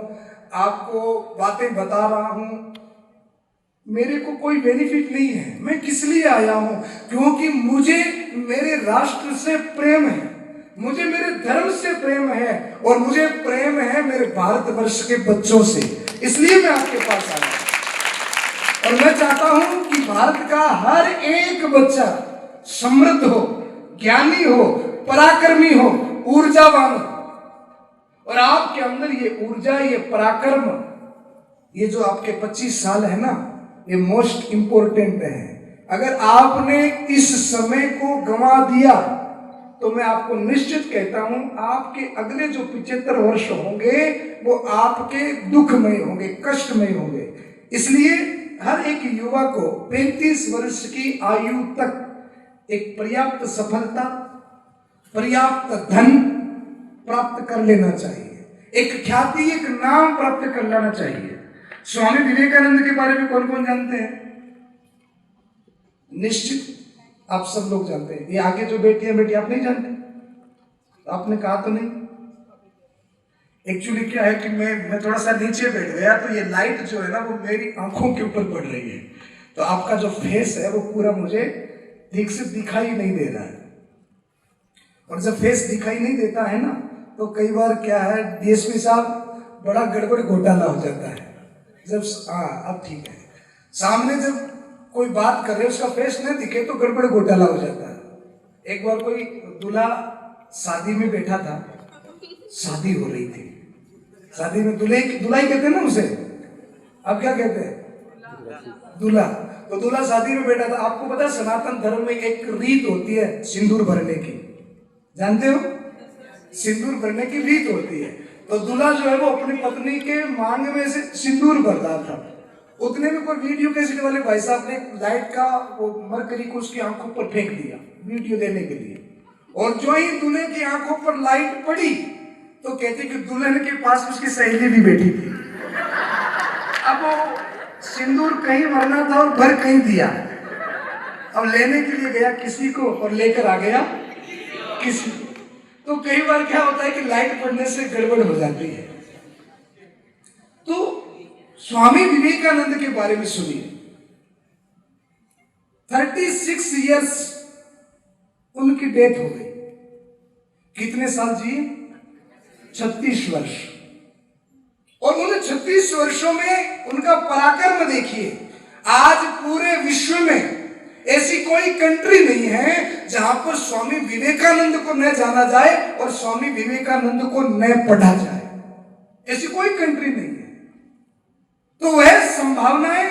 C: आपको बातें बता रहा हूँ, मेरे को कोई बेनिफिट नहीं है। मैं किस लिए आया हूँ? क्योंकि मुझे मेरे राष्ट्र से प्रेम है, मुझे मेरे धर्म से प्रेम है, और मुझे प्रेम है मेरे भारतवर्ष के बच्चों से, इसलिए मैं आपके पास आया। और मैं चाहता हूं कि भारत का हर एक बच्चा समृद्ध हो, ज्ञानी हो, पराक्रमी हो, ऊर्जावान हो। और आपके अंदर ये ऊर्जा, ये पराक्रम, ये जो आपके 25 साल है ना, ये मोस्ट इंपोर्टेंट है। अगर आपने इस समय को गंवा दिया तो मैं आपको निश्चित कहता हूं आपके अगले जो 75 वर्ष होंगे वो आपके दुखमय होंगे, कष्टमय होंगे। इसलिए हर एक युवा को 35 वर्ष की आयु तक एक पर्याप्त सफलता, पर्याप्त धन प्राप्त कर लेना चाहिए, एक ख्याति, एक नाम प्राप्त कर लेना चाहिए। स्वामी विवेकानंद के बारे में कौन कौन जानते हैं? निश्चित आप सब लोग जानते हैं। ये आगे जो बेटी आप नहीं जानते? आपने कहा तो नहीं। एक्चुअली क्या है कि मैं थोड़ा सा नीचे बैठ गया तो ये लाइट जो है ना वो मेरी आंखों के ऊपर पड़ रही है, तो आपका जो फेस है वो पूरा मुझे ठीक से दिखाई नहीं दे रहा है। और जब फेस दिखाई नहीं देता है ना तो कई बार क्या है, डीएसपी साहब बड़ा गड़बड़ घोटाला हो जाता है। जब अब ठीक है, सामने जब कोई बात कर रहे उसका फेस नहीं दिखे तो गड़बड़ घोटाला हो जाता है। एक बार कोई दूल्हा शादी में बैठा था, शादी हो रही थी, शादी में दुल्ही कहते हैं ना उसे, अब क्या कहते हैं? दूल्हा। तो दूल्हा शादी में बैठा था। आपको पता है सनातन धर्म में एक रीत होती है सिंदूर भरने की, जानते हो? सिंदूर भरने की रीत होती है। तो दूल्हा जो है वो अपनी पत्नी के मांग में से सिंदूर भर रहा था। उतने में कोई वीडियो कैसेट वाले भाई साहब ने लाइट का वो मरकरी को उसकी आंखों पर फेंक दिया वीडियो लेने के लिए। और जो ही दूल्हे की आंखों पर लाइट पड़ी तो कहते कि दुल्हन के पास उसकी सहेली भी बैठी थी। अब वो सिंदूर कहीं भरना था और भर कहीं दिया। अब लेने के लिए गया किसी को और लेकर आ गया किसी को। तो कई बार क्या होता है कि लाइट पड़ने से गड़बड़ हो जाती है। तो स्वामी विवेकानंद के बारे में सुनिए। 36 इयर्स उनकी डेथ हो गई। कितने साल जिए? 36 वर्ष। और उन 36 वर्षों में उनका पराक्रम देखिए। आज पूरे विश्व में ऐसी कोई कंट्री नहीं है जहां पर स्वामी विवेकानंद को न जाना जाए और स्वामी विवेकानंद को न पढ़ा जाए। ऐसी कोई कंट्री नहीं है। तो वह संभावनाएं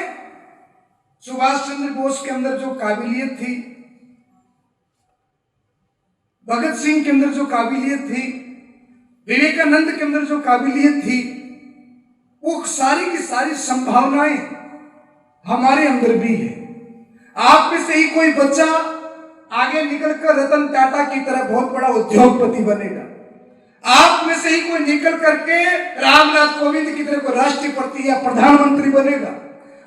C: सुभाष चंद्र बोस के अंदर जो काबिलियत थी, भगत सिंह के अंदर जो काबिलियत थी, विवेकानंद के अंदर जो काबिलियत थी, वो सारी की सारी संभावनाएं हमारे अंदर भी है। आप में से ही कोई बच्चा आगे निकलकर रतन टाटा की तरह बहुत बड़ा उद्योगपति बनेगा। आप में से ही कोई निकल करके रामनाथ कोविंद की तरह कोई राष्ट्रपति या प्रधानमंत्री बनेगा।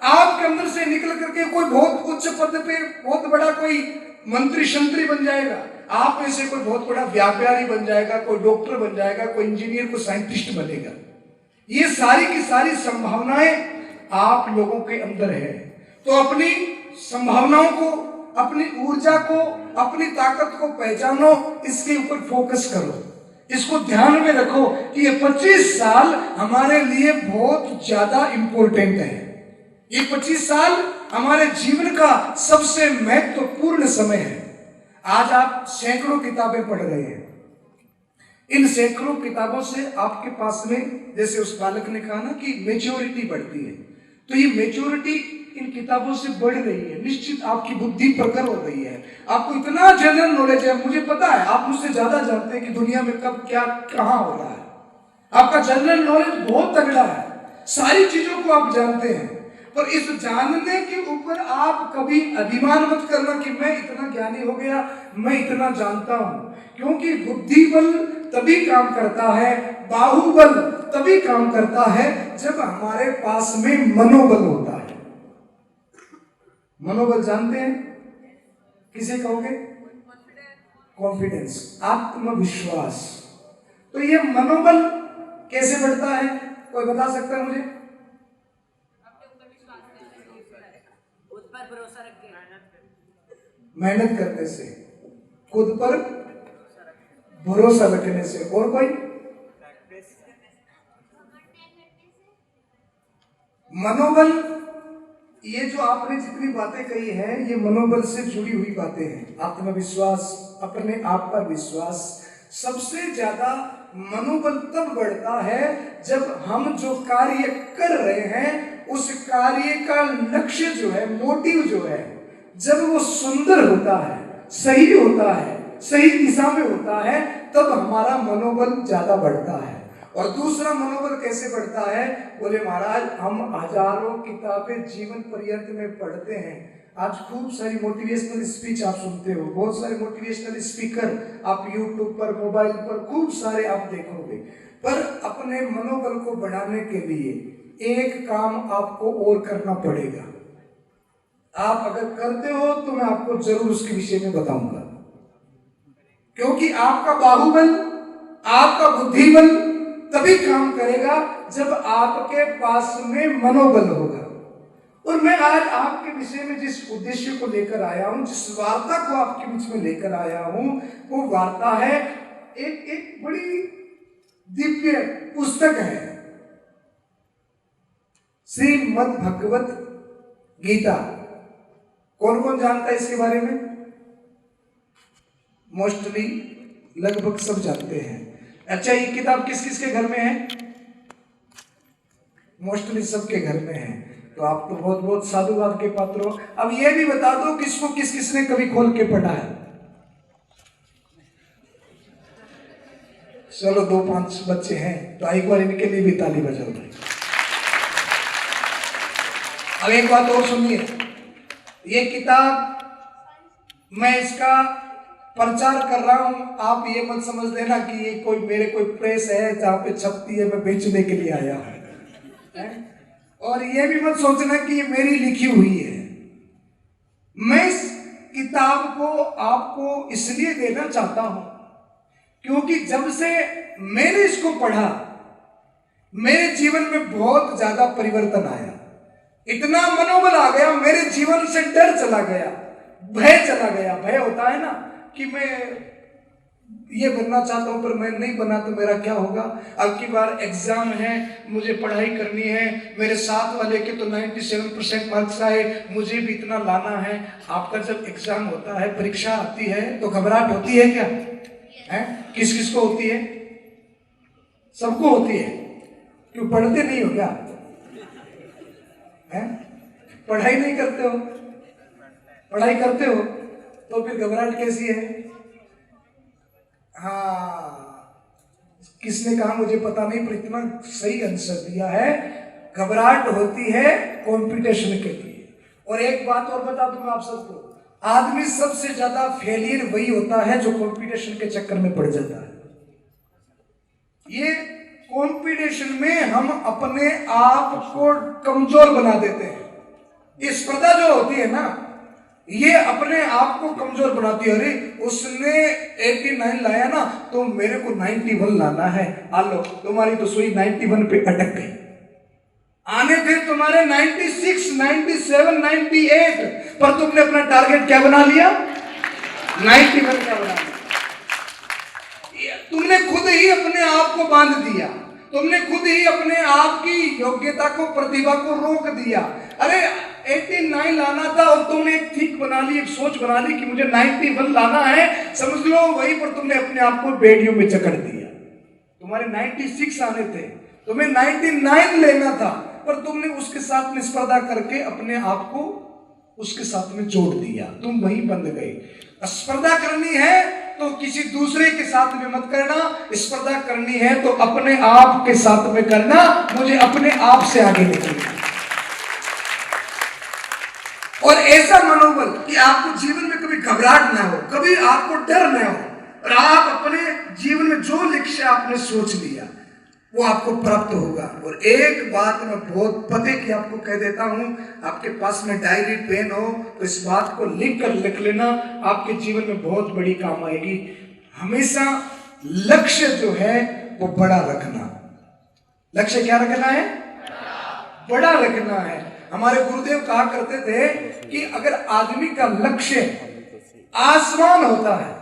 C: आपके अंदर से निकल करके कोई बहुत उच्च पद पे बहुत बड़ा कोई मंत्री शंत्री बन जाएगा। आप में से कोई बहुत बड़ा व्यापारी बन जाएगा, कोई डॉक्टर बन जाएगा, कोई इंजीनियर, कोई साइंटिस्ट बनेगा। ये सारी की सारी संभावनाएं आप लोगों के अंदर है। तो अपनी संभावनाओं को, अपनी ऊर्जा को, अपनी ताकत को पहचानो, इसके ऊपर फोकस करो, इसको ध्यान में रखो कि ये 25 साल हमारे लिए बहुत ज्यादा इंपॉर्टेंट है। ये 25 साल हमारे जीवन का सबसे महत्वपूर्ण समय है। आज आप सैकड़ों किताबें पढ़ रहे हैं। इन सैकड़ों किताबों से आपके पास में, जैसे उस बालक ने कहा ना कि मैच्योरिटी बढ़ती है, तो ये मैच्योरिटी इन किताबों से बढ़ रही है। निश्चित आपकी बुद्धि प्रखर हो रही है। आपको इतना जनरल नॉलेज है, मुझे पता है आप मुझसे ज्यादा जानते हैं कि दुनिया में कब क्या कहां हो रहा है। आपका जनरल नॉलेज बहुत तगड़ा है, सारी चीजों को आप जानते हैं। पर इस जानने के ऊपर आप कभी अभिमान मत करना कि मैं इतना ज्ञानी हो गया, मैं इतना जानता हूं। क्योंकि बुद्धि बल तभी काम करता है, बाहुबल तभी काम करता है जब हमारे पास में मनोबल होता है। मनोबल जानते हैं किसे कहोगे? कॉन्फिडेंस, आत्मविश्वास। तो ये मनोबल कैसे बढ़ता है, कोई बता सकता है मुझे?
D: भरोसा रख के
C: मेहनत करने से, खुद पर भरोसा रखने से। और कोई? मनोबल ये जो आपने जितनी बातें कही हैं ये मनोबल से जुड़ी हुई बातें हैं। आत्मविश्वास, अपने आप पर विश्वास, सबसे ज्यादा मनोबल तब बढ़ता है जब हम जो कार्य कर रहे हैं उस कार्य का लक्ष्य जो है, मोटिव जो है, जब वो सुंदर होता है, सही होता है, सही दिशा में होता है, तब हमारा मनोबल ज्यादा बढ़ता है। और दूसरा मनोबल कैसे बढ़ता है? बोले महाराज हम हजारों किताबें जीवन पर्यंत में पढ़ते हैं, आज खूब सारी मोटिवेशनल स्पीच आप सुनते हो, बहुत सारे मोटिवेशनल स्पीकर आप यूट्यूब पर, मोबाइल पर खूब सारे आप देखोगे, पर अपने मनोबल को बढ़ाने के लिए एक काम आपको और करना पड़ेगा। आप अगर करते हो तो मैं आपको जरूर उसके विषय में बताऊंगा, क्योंकि आपका बाहुबल, आपका बुद्धिबल तभी काम करेगा जब आपके पास में मनोबल होगा। और मैं आज आपके विषय में जिस उद्देश्य को लेकर आया हूं, जिस वार्ता को आपके बीच में लेकर आया हूं, वो वार्ता है एक बड़ी दिव्य पुस्तक है, श्रीमद् भगवत गीता। कौन कौन जानता है इसके बारे में? मोस्टली लगभग सब जानते हैं। अच्छा, ये किताब किस किस के घर में है? मोस्टली सबके घर में है, तो आप तो बहुत बहुत साधुवाद के पात्र हो। अब ये भी बता दो किसको किस किसने कभी खोल के पढ़ा है? चलो 2-5 बच्चे हैं, तो एक बार इनके लिए भी ताली बजाओ। अब एक बात और सुनिए, ये किताब मैं इसका प्रचार कर रहा हूं, आप ये मत समझ लेना कि ये कोई प्रेस है जहां पे छपती है, मैं बेचने के लिए आया हूं, और ये भी मत सोचना कि ये मेरी लिखी हुई है। मैं इस किताब को आपको इसलिए देना चाहता हूं क्योंकि जब से मैंने इसको पढ़ा मेरे जीवन में बहुत ज्यादा परिवर्तन आया, इतना मनोबल आ गया, मेरे जीवन से डर चला गया, भय चला गया। भय होता है ना कि मैं ये बनना चाहता हूं पर मैं नहीं बना तो मेरा क्या होगा, अब की बार एग्जाम है, मुझे पढ़ाई करनी है, मेरे साथ वाले के तो 97% मार्क्स आए, मुझे भी इतना लाना है। आपका जब एग्जाम होता है, परीक्षा आती है, तो घबराहट होती है क्या? है? किस किस को होती है? सबको होती है। क्यों पढ़ते नहीं हो क्या? है? पढ़ाई नहीं करते हो? पढ़ाई करते हो तो फिर घबराहट कैसी है? हाँ, किसने कहा मुझे पता नहीं, पर इतना सही आंसर दिया है। घबराहट होती है कंपटीशन के लिए। और एक बात और बता दूं मैं आप सबको, आदमी सबसे ज्यादा फेलियर वही होता है जो कंपटीशन के चक्कर में पड़ जाता है। ये कंपटीशन में हम अपने आप को कमजोर बना देते हैं। ये स्पर्धा जो होती है ना, ये अपने आप को कमजोर बनाती है। अरे उसने 89 लाया ना, तो मेरे को 91 लाना है। आलो, तुम्हारी तो सुई 91 पे अटक गई। आने थे तुम्हारे 96, 97, 98, पर तुमने अपना टारगेट क्या बना लिया? 91 क्या बना लिया? तुमने खुद ही अपने आप को बांध दिया, तुमने खुद ही अपने आप की योग्यता को, प्रतिभा को रोक दिया। अरे 89 लाना था और तुमने एक ठीक बना ली, एक सोच बना ली कि मुझे 91 लाना है, समझ लो वहीं पर तुमने अपने आप को बेड़ियों में जकड़ दिया। तुम्हारे 96 आने थे, तुम्हें 99 लेना था, पर तुमने उसके साथ में स्पर्धा करके अपने आप को उसके साथ में जोड़ दिया, तुम वहीं बंद गए। स्पर्धा करनी है तो किसी दूसरे के साथ में मत करना, स्पर्धा करनी है तो अपने आप के साथ में करना। मुझे अपने आप से आगे निकलना और ऐसा मनोबल कि आपको जीवन में कभी घबराहट ना हो, कभी आपको डर ना हो, और आप अपने जीवन में जो लक्ष्य आपने सोच लिया वो आपको प्राप्त होगा। और एक बात मैं बहुत पते की आपको कह देता हूं, आपके पास में डायरी पेन हो तो इस बात को लिख लेना, आपके जीवन में बहुत बड़ी काम आएगी। हमेशा लक्ष्य जो है वो बड़ा रखना। लक्ष्य क्या रखना है? बड़ा रखना है। हमारे गुरुदेव कहा करते थे कि अगर आदमी का लक्ष्य आसमान होता है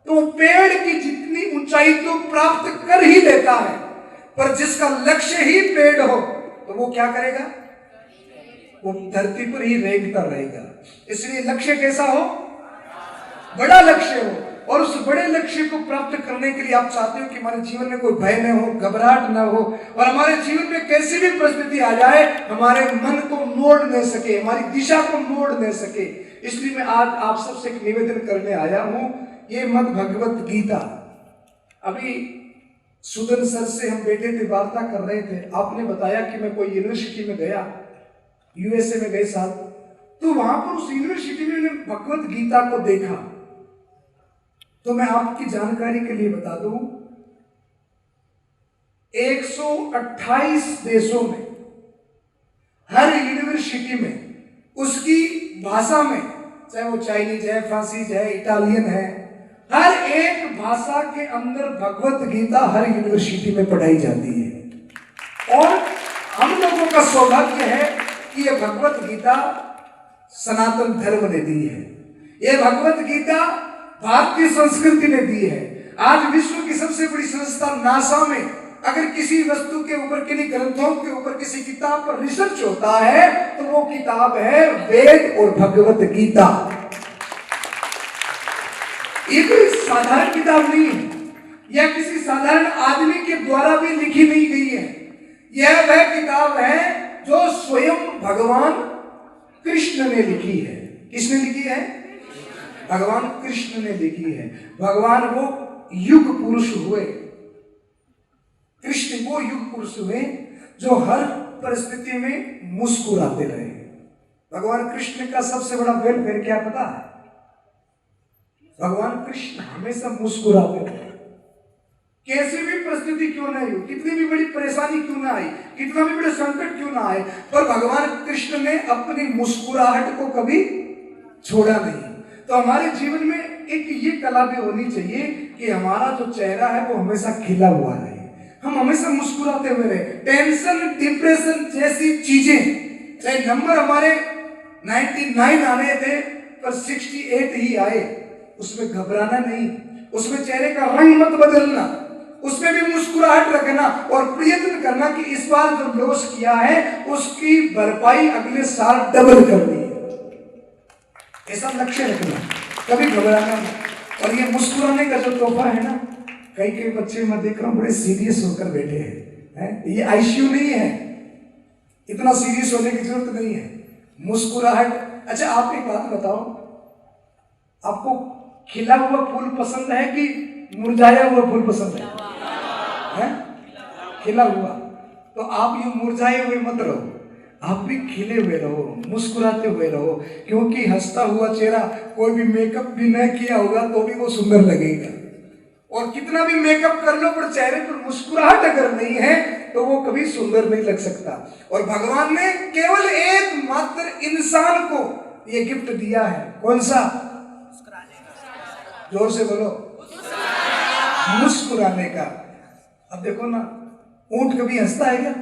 C: तो पेड़ की जितनी ऊंचाई तो प्राप्त कर ही लेता है, पर जिसका लक्ष्य ही पेड़ हो तो वो क्या करेगा? वो धरती पर ही रेंगता रहेगा। इसलिए लक्ष्य कैसा हो, बड़ा लक्ष्य हो, और उस बड़े लक्ष्य को प्राप्त करने के लिए आप चाहते हो कि हमारे जीवन में कोई भय न हो, घबराहट न हो, और हमारे जीवन में कैसी भी परिस्थिति आ जाए हमारे मन को मोड़ न सके, हमारी दिशा को मोड़ न सके। इसलिए मैं आज आप सबसे एक निवेदन करने आया हूं। ये मद भगवत गीता, अभी सुदन सर से हम बैठे थे, वार्ता कर रहे थे, आपने बताया कि मैं कोई यूनिवर्सिटी में गया, यूएसए में गए साल, तो वहां पर उस यूनिवर्सिटी में मैंने भगवत गीता को देखा। तो मैं आपकी जानकारी के लिए बता दूं, 128 देशों में हर यूनिवर्सिटी में उसकी भाषा में, चाहे वो चाइनीज है, फ्रांसीज है, इटालियन है, हर एक भाषा के अंदर भगवत गीता हर यूनिवर्सिटी में पढ़ाई जाती है। और हम लोगों का सौभाग्य है कि यह भगवत गीता सनातन धर्म ने दी है, यह भगवत गीता भारतीय संस्कृति ने दी है। आज विश्व की सबसे बड़ी संस्था नासा में अगर किसी वस्तु के ऊपर, किन्हीं ग्रंथों के ऊपर, किसी किताब पर रिसर्च होता है तो वो किताब है वेद और भगवत गीता। ये कोई साधारण किताब नहीं है, या किसी साधारण आदमी के द्वारा भी लिखी नहीं गई है। यह वह किताब है जो स्वयं भगवान कृष्ण ने लिखी है। किसने लिखी है? भगवान कृष्ण ने लिखी है। भगवान वो युग पुरुष हुए, कृष्ण वो युग पुरुष हुए जो हर परिस्थिति में मुस्कुराते रहे। भगवान कृष्ण का सबसे बड़ा वेलफेयर क्या पता है? भगवान कृष्ण हमेशा मुस्कुराते रहे, कैसी भी परिस्थिति क्यों नहीं हो, कितनी भी बड़ी परेशानी क्यों ना आई, कितना भी बड़ा संकट क्यों ना आए, पर भगवान कृष्ण ने अपनी मुस्कुराहट को कभी छोड़ा नहीं। तो हमारे जीवन में एक ये कला भी होनी चाहिए कि हमारा जो चेहरा है वो हमेशा खिला हुआ रहे, हम हमेशा मुस्कुराते हुए रहे। टेंशन, डिप्रेशन जैसी चीजें, चाहे नंबर हमारे 99 आने थे पर 68 ही आए, उसमें घबराना नहीं, उसमें चेहरे का रंग मत बदलना, उसमें भी मुस्कुराहट रखना और प्रयत्न करना कि इस बार जो लॉस किया है उसकी भरपाई अगले साल डबल करनी है। ऐसा लक्ष्य रखना, कभी घबराना नहीं। और ये मुस्कुराने का जो तोहफा है ना, कई कई बच्चे मैं देख रहा हूँ बड़े सीरियस होकर बैठे हैं। ये आईसीयू नहीं है, इतना सीरियस होने की जरूरत नहीं है। मुस्कुराहट। अच्छा आप एक बात बताओ, आपको खिला हुआ फूल पसंद है कि मुरझाया हुआ फूल पसंद है? खिला हुआ। तो आप ये मुरझाए हुए मत रहो, आप भी खिले हुए रहो, मुस्कुराते हुए रहो, क्योंकि हंसता हुआ चेहरा कोई भी मेकअप भी न किया होगा तो भी वो सुंदर लगेगा, और कितना भी मेकअप कर लो पर चेहरे पर मुस्कुराहट अगर नहीं है तो वो कभी सुंदर नहीं लग सकता। और भगवान ने केवल एकमात्र इंसान को ये गिफ्ट दिया है, कौन सा? जोर से बोलो, मुस्कुराने का। अब देखो ना, ऊंट कभी हंसता है क्या?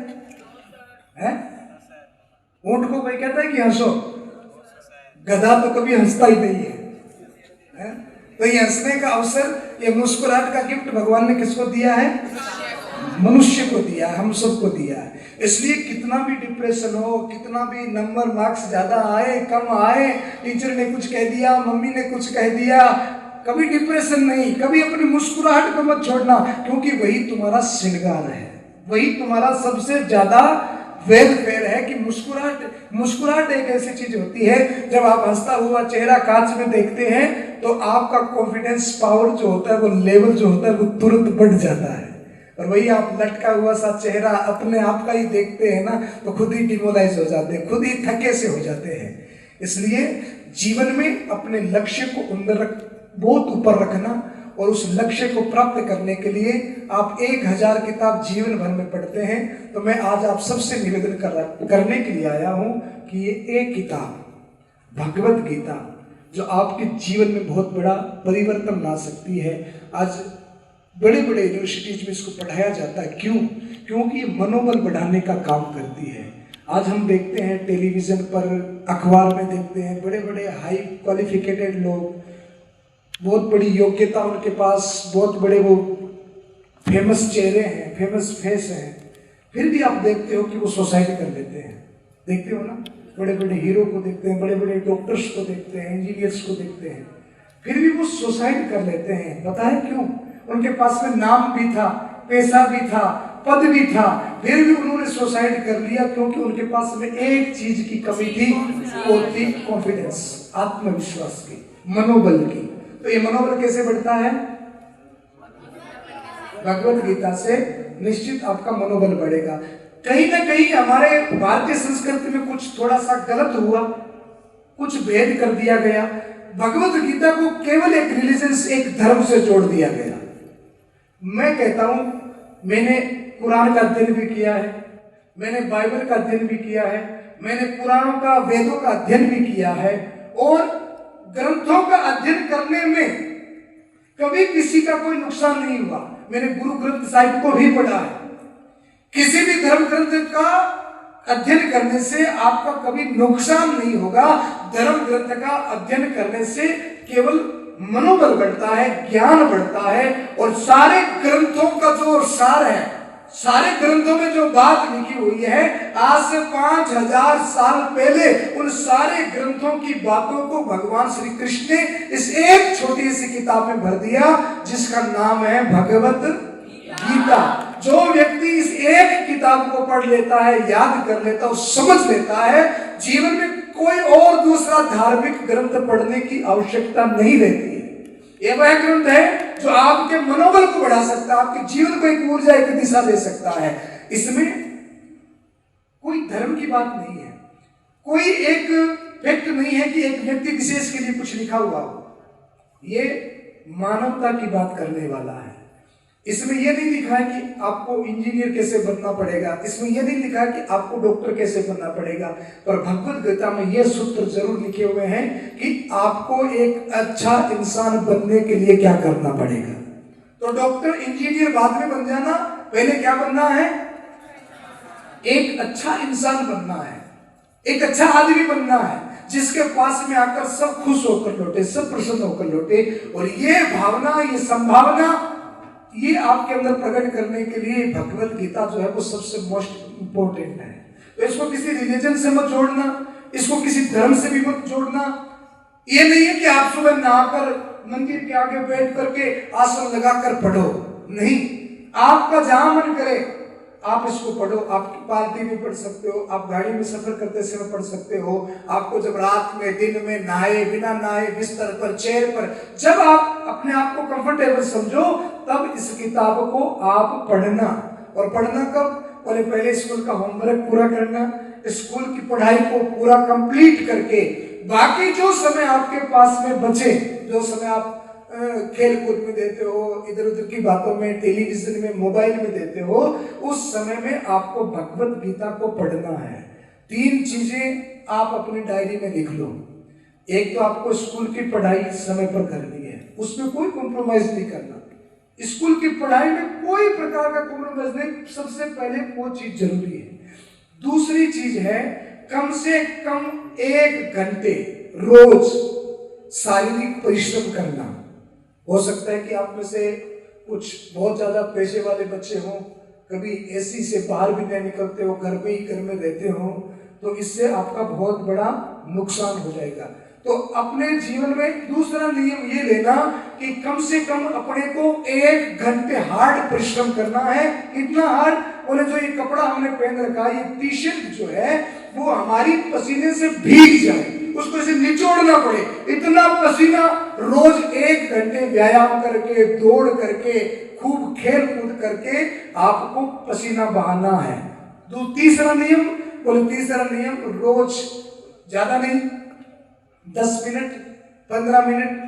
C: है? ऊंट को कोई कहता है कि हंसो? गधा तो कभी हंसता ही नहीं है? तो ये हंसने का अवसर, ये मुस्कुराहट का गिफ्ट भगवान ने किसको दिया है? मनुष्य को दिया है, हम सबको दिया है। इसलिए कितना भी डिप्रेशन हो, कितना भी नंबर मार्क्स ज्यादा आए कम आए, टीचर ने कुछ कह दिया, मम्मी ने कुछ कह दिया, कभी डिप्रेशन नहीं, कभी अपनी मुस्कुराहट को मत छोड़ना, क्योंकि वही तुम्हारा श्रृंगार है, वही तुम्हारा सबसे ज्यादा वेलफेयर है। कि मुस्कुराहट एक ऐसी चीज होती है, जब आप हंसता हुआ चेहरा कांच में देखते हैं तो आपका कॉन्फिडेंस पावर जो होता है, वो लेवल जो होता है वो तुरंत बढ़ जाता है। और वही आप लटका हुआ सा चेहरा अपने आप का ही देखते हैं ना, तो खुद ही डिमोलाइज हो जाते हैं, खुद ही थके से हो जाते हैं। इसलिए जीवन में अपने लक्ष्य को अंदर बहुत ऊपर रखना, और उस लक्ष्य को प्राप्त करने के लिए आप 1000 किताब जीवन भर में पढ़ते हैं। तो मैं आज आप सबसे निवेदन करने के लिए आया हूं कि ये एक किताब भगवत गीता जो आपके जीवन में बहुत बड़ा परिवर्तन ला सकती है। आज बड़े बड़े यूनिवर्सिटीज में इसको पढ़ाया जाता है। क्यों? क्योंकि ये मनोबल बढ़ाने का काम करती है। आज हम देखते हैं टेलीविजन पर, अखबार में देखते हैं, बड़े बड़े हाई क्वालिफिकेटेड लोग, बहुत बड़ी योग्यता उनके पास, बहुत बड़े वो फेमस चेहरे हैं, फेमस फेस हैं, फिर भी आप देखते हो कि वो सुसाइड कर लेते हैं। देखते हो ना, बड़े बड़े हीरो को देखते हैं, बड़े बड़े डॉक्टर्स को देखते हैं, इंजीनियर्स को देखते हैं, फिर भी वो सुसाइड कर लेते हैं। पता है क्यों? उनके पास में नाम भी था, पैसा भी था, पद भी था, फिर भी उन्होंने सुसाइड कर लिया, क्योंकि उनके पास में एक चीज की कमी थी, वो थी कॉन्फिडेंस, आत्मविश्वास की, मनोबल की। तो ये मनोबल कैसे बढ़ता है? भगवत गीता से निश्चित आपका मनोबल बढ़ेगा। कहीं ना कहीं हमारे भारतीय संस्कृति में कुछ थोड़ा सा गलत हुआ, कुछ भेद कर दिया गया। भगवत गीता को केवल एक रिलीजन, एक धर्म से जोड़ दिया गया। मैं कहता हूं, मैंने कुरान का अध्ययन भी किया है, मैंने बाइबल का अध्ययन भी किया है, मैंने पुराणों का, वेदों का अध्ययन भी किया है, और ग्रंथों का अध्ययन करने में कभी किसी का कोई नुकसान नहीं हुआ। मैंने गुरु ग्रंथ साहिब को भी पढ़ा है। किसी भी धर्म ग्रंथ का अध्ययन करने से आपका कभी नुकसान नहीं होगा। धर्म ग्रंथ का अध्ययन करने से केवल मनोबल बढ़ता है, ज्ञान बढ़ता है, और सारे ग्रंथों का जो सार है, सारे ग्रंथों में जो बात लिखी हुई है, आज से 5000 साल पहले उन सारे ग्रंथों की बातों को भगवान श्री कृष्ण ने इस एक छोटी सी किताब में भर दिया, जिसका नाम है भगवत गीता। जो व्यक्ति इस एक किताब को पढ़ लेता है, याद कर लेता है, समझ लेता है, जीवन में कोई और दूसरा धार्मिक ग्रंथ पढ़ने की आवश्यकता नहीं रहती है। यह वह ग्रंथ है जो आपके मनोबल को बढ़ा सकता है, आपके जीवन को एक ऊर्जा, एक दिशा दे सकता है। इसमें कोई धर्म की बात नहीं है, कोई एक फैक्ट नहीं है कि एक व्यक्ति विशेष के लिए कुछ लिखा हुआ हो। ये मानवता की बात करने वाला है। इसमें यह नहीं लिखा है कि आपको इंजीनियर कैसे बनना पड़ेगा, इसमें यह नहीं लिखा है कि आपको डॉक्टर कैसे बनना पड़ेगा, पर भगवत गीता में यह सूत्र जरूर लिखे हुए हैं कि आपको एक अच्छा इंसान बनने के लिए क्या करना पड़ेगा। तो डॉक्टर, इंजीनियर बाद में बन जाना, पहले क्या बनना है? एक अच्छा इंसान बनना है, एक अच्छा आदमी बनना है, जिसके पास में आकर सब खुश होकर लौटे, सब प्रसन्न होकर लौटे। और ये भावना, ये संभावना, ये आपके अंदर प्रकट करने के लिए भगवत गीता जो है वो सबसे मोस्ट इंपॉर्टेंट है। तो इसको किसी रिलीजन से मत जोड़ना, इसको किसी धर्म से भी मत जोड़ना। ये नहीं है कि आप सुबह नहाकर मंदिर के आगे बैठ करके आसन लगाकर पढ़ो, नहीं, आपका जहां मन करे आप इसको पढ़ो। आप पार्टी में पढ़ सकते हो, आप गाड़ी में सफर करते समय पढ़ सकते हो, आपको जब रात में, दिन में, नहाए बिना नहाए, बिस्तर पर, चेयर पर, जब आप अपने आप को कंफर्टेबल समझो, तब इस किताब को आप पढ़ना। और पढ़ना कब? बोले पहले स्कूल का होमवर्क पूरा करना, स्कूल की पढ़ाई को पूरा कंप्लीट करके बाकी जो समय आपके पास में बचे, जो समय आप खेल कूद में देते हो, इधर उधर की बातों में, टेलीविजन में, मोबाइल में देते हो, उस समय में आपको भगवत गीता को पढ़ना है। 3 चीजें आप अपनी डायरी में लिख लो। एक तो आपको स्कूल की पढ़ाई समय पर करनी है, उसमें कोई कॉम्प्रोमाइज नहीं करना। स्कूल की पढ़ाई में कोई प्रकार का कॉम्प्रोमाइज नहीं, सबसे पहले वो चीज जरूरी है। दूसरी चीज है, कम से कम 1 घंटे रोज शारीरिक परिश्रम करना। हो सकता है कि आप में से कुछ बहुत ज्यादा पैसे वाले बच्चे हों, कभी एसी से बाहर भी नहीं निकलते हो, घर में ही घर में रहते हो, तो इससे आपका बहुत बड़ा नुकसान हो जाएगा। तो अपने जीवन में दूसरा नियम ये लेना कि कम से कम अपने को 1 घंटे हार्ड परिश्रम करना है। कितना हार्ड? बोले जो ये कपड़ा हमने पहन रखा है, ये टी शर्ट जो है वो हमारी पसीने से भीग जाए, उसको इसे निचोड़ना पड़े, इतना पसीना रोज 1 घंटे व्यायाम करके, दौड़ करके, खूब खेल कूद करके आपको पसीना बहाना है। तीसरा नियम, बोले तीसरा नियम, रोज ज्यादा नहीं, 10 मिनट, 15 मिनट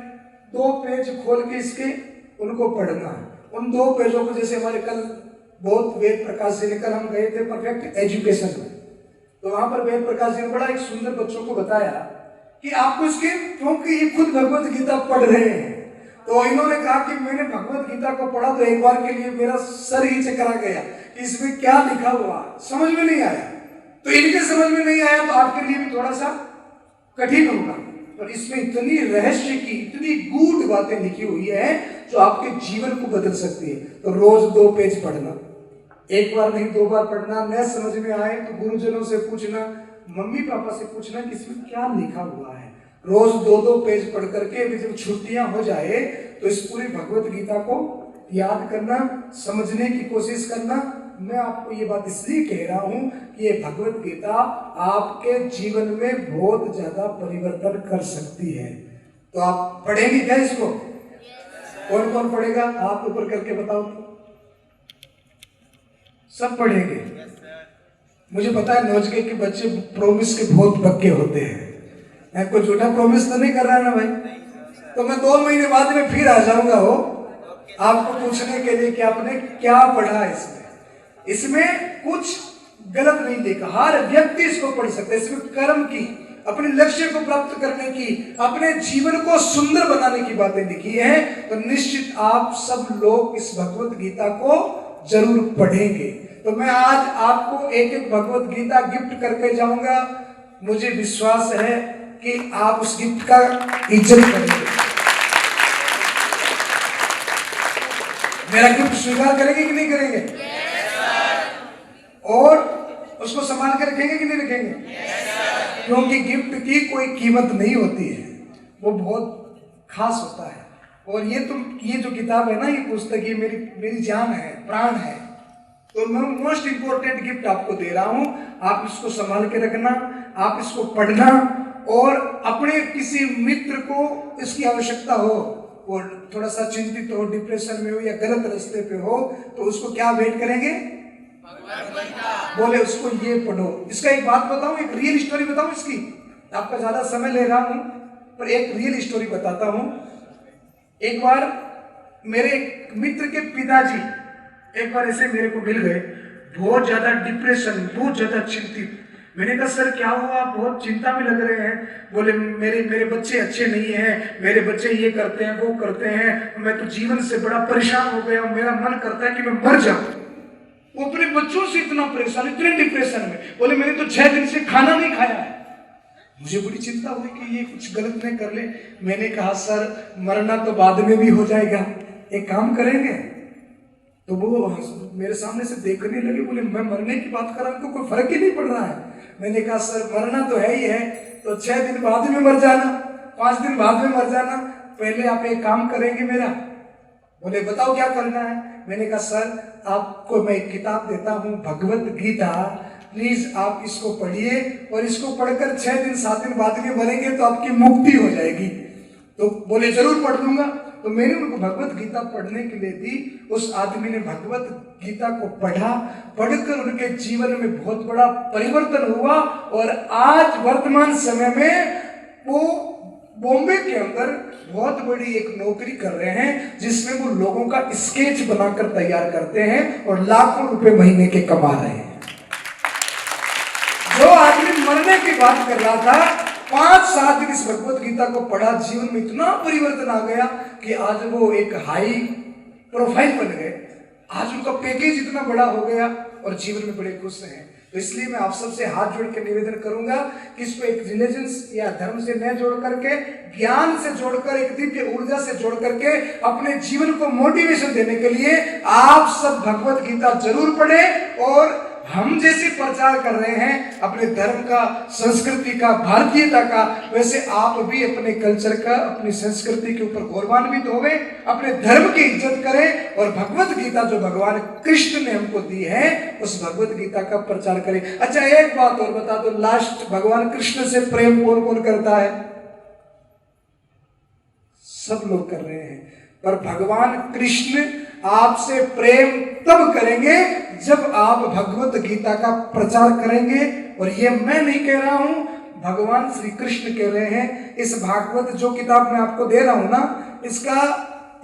C: 2 पेज खोल के इसके उनको पढ़ना है। उन 2 पेजों को, जैसे हमारे कल बहुत वेद प्रकाश जी ने, कल हम गए थे परफेक्ट एजुकेशन में, तो वहां पर वेद प्रकाश जी ने बड़ा एक सुंदर बच्चों को बताया कि आपको इसके, क्योंकि ये खुद भगवत गीता पढ़ रहे हैं, तो इन्होंने कहा कि मैंने भगवत गीता को पढ़ा तो एक बार के लिए मेरा सर ही चकरा गया कि इसमें क्या लिखा हुआ, समझ में नहीं आया। तो इनके समझ में नहीं आया तो आपके लिए भी थोड़ा सा कठिन होगा, पर इसमें इतनी रहस्य की, इतनी गूढ़ बातें लिखी हुई है जो आपके जीवन को बदल सकती है। तो रोज 2 पेज पढ़ना, 1 बार नहीं 2 बार पढ़ना। न समझ में आए तो गुरुजनों से पूछना, मम्मी पापा से पूछना कि इसमें क्या लिखा हुआ है। रोज 2-2 पेज पढ़ करके भी जब छुट्टियां हो जाए तो इस पूरी भगवत गीता को याद करना, समझने की कोशिश करना। मैं आपको ये बात इसलिए कह रहा हूं कि ये भगवत गीता आपके जीवन में बहुत ज्यादा परिवर्तन कर सकती है। तो आप पढ़ेंगे क्या इसको? कौन कौन पढ़ेगा? हाथ ऊपर करके बताओ तो। सब पढ़ेंगे? मुझे पता है नौजके के बच्चे प्रॉमिस के बहुत पक्के होते हैं। मैं कोई झूठा प्रॉमिस तो नहीं कर रहा ना भाई? तो मैं 2 महीने बाद में फिर आ जाऊंगा हो आपको पूछने के लिए कि आपने क्या पढ़ा इसमें। इसमें कुछ गलत नहीं लिखा, हर व्यक्ति इसको पढ़ सकता है। इसमें कर्म की, अपने लक्ष्य को प्राप्त करने की, अपने जीवन को सुंदर बनाने की बातें लिखी है। तो निश्चित आप सब लोग इस भगवत गीता को जरूर पढ़ेंगे। तो मैं आज आपको एक भगवत गीता गिफ्ट करके जाऊंगा। मुझे विश्वास है कि आप उस गिफ्ट का इज्जत करेंगे। मेरा गिफ्ट स्वीकार करेंगे कि नहीं करेंगे? और उसको संभाल के रखेंगे कि नहीं रखेंगे? क्योंकि गिफ्ट की कोई कीमत नहीं होती है, वो बहुत खास होता है। और ये जो किताब है ना, ये पुस्तक, ये मेरी जान है, प्राण है। तो मैं मोस्ट इंपोर्टेंट गिफ्ट आपको दे रहा हूं। आप इसको संभाल के रखना, आप इसको पढ़ना, और अपने किसी मित्र को इसकी आवश्यकता हो, वो थोड़ा सा चिंतित हो, डिप्रेशन में हो या गलत रास्ते पे हो, तो उसको क्या भेंट करेंगे? बोले उसको ये पढ़ो। इसका एक बात बताऊं, एक रियल स्टोरी बताऊं इसकी। आपका ज्यादा समय ले रहा हूं पर एक रियल स्टोरी बताता हूं। एक बार मेरे मित्र के पिताजी एक बार ऐसे मेरे को मिल गए, बहुत ज्यादा डिप्रेशन, बहुत ज्यादा चिंतित। मैंने कहा सर क्या हुआ, आप बहुत चिंता में लग रहे हैं। बोले मेरे बच्चे अच्छे नहीं हैं, मेरे बच्चे ये करते हैं, वो करते हैं, मैं तो जीवन से बड़ा परेशान हो गया हूं, मेरा मन करता है कि मैं मर जाऊं। वो अपने बच्चों से इतना परेशान, इतने डिप्रेशन में। बोले मैंने तो 6 दिन से खाना नहीं खाया है। मुझे बड़ी चिंता हुई कि ये कुछ गलत नहीं कर ले। मैंने कहा सर मरना तो बाद में भी हो जाएगा, एक काम करेंगे। तो वो मेरे सामने से देखने लगे, बोले मैं मरने की बात कर रहा हूं तो कोई फर्क ही नहीं पड़ रहा है। मैंने कहा सर मरना तो है ही है, तो 6 दिन बाद में मर जाना, 5 दिन बाद में मर जाना, पहले आप एक काम करेंगे मेरा। बोले बताओ क्या करना है। मैंने कहा सर आपको मैं एक किताब देता हूं, भगवत गीता, प्लीज आप इसको पढ़िए, और इसको पढ़कर 6 दिन 7 दिन बाद में मरेंगे तो आपकी मुक्ति हो जाएगी। तो बोले जरूर पढ़ लूंगा। तो मैंने उनको भगवत गीता पढ़ने के लिए दी। उस आदमी ने भगवत गीता को पढ़ा, पढ़कर उनके जीवन में बहुत बड़ा परिवर्तन हुआ, और आज वर्तमान समय में वो बॉम्बे के अंदर बहुत बड़ी एक नौकरी कर रहे हैं, जिसमें वो लोगों का स्केच बनाकर तैयार करते हैं और लाखों रुपए महीने के कमा रहे हैं। जो आदमी मरने की बात कर रहा था, 5-7 दिन इस भगवत गीता को पढ़ा, जीवन में इतना परिवर्तन आ गया कि आज वो एक हाई प्रोफाइल बन गए। आज उनका पैकेज इतना बड़ा हो गया और जीवन में बड़े खुश हैं। तो इसलिए मैं आप सबसे हाथ जोड़ के निवेदन करूंगा कि इसको एक रिलीजन या धर्म से न जोड़ करके, ज्ञान से जोड़कर, एक दिव्य ऊर्जा से जोड़ करके अपने जीवन को मोटिवेशन देने के लिए आप सब भगवत गीता जरूर पढ़ें। और हम जैसे प्रचार कर रहे हैं अपने धर्म का, संस्कृति का, भारतीयता का, वैसे आप भी अपने कल्चर का, अपनी संस्कृति के ऊपर गौरवान्वित होवे, अपने धर्म की इज्जत करें, और भगवत गीता जो भगवान कृष्ण ने हमको दी है उस भगवत गीता का प्रचार करें। अच्छा एक बात और बता दो, लास्ट, भगवान कृष्ण से प्रेम कौन कौन करता है? सब लोग कर रहे हैं, पर भगवान कृष्ण आपसे प्रेम तब करेंगे जब आप भगवत गीता का प्रचार करेंगे। और ये मैं नहीं कह रहा हूं, भगवान श्री कृष्ण कह रहे हैं। इस भागवत जो किताब मैं आपको दे रहा हूं ना, इसका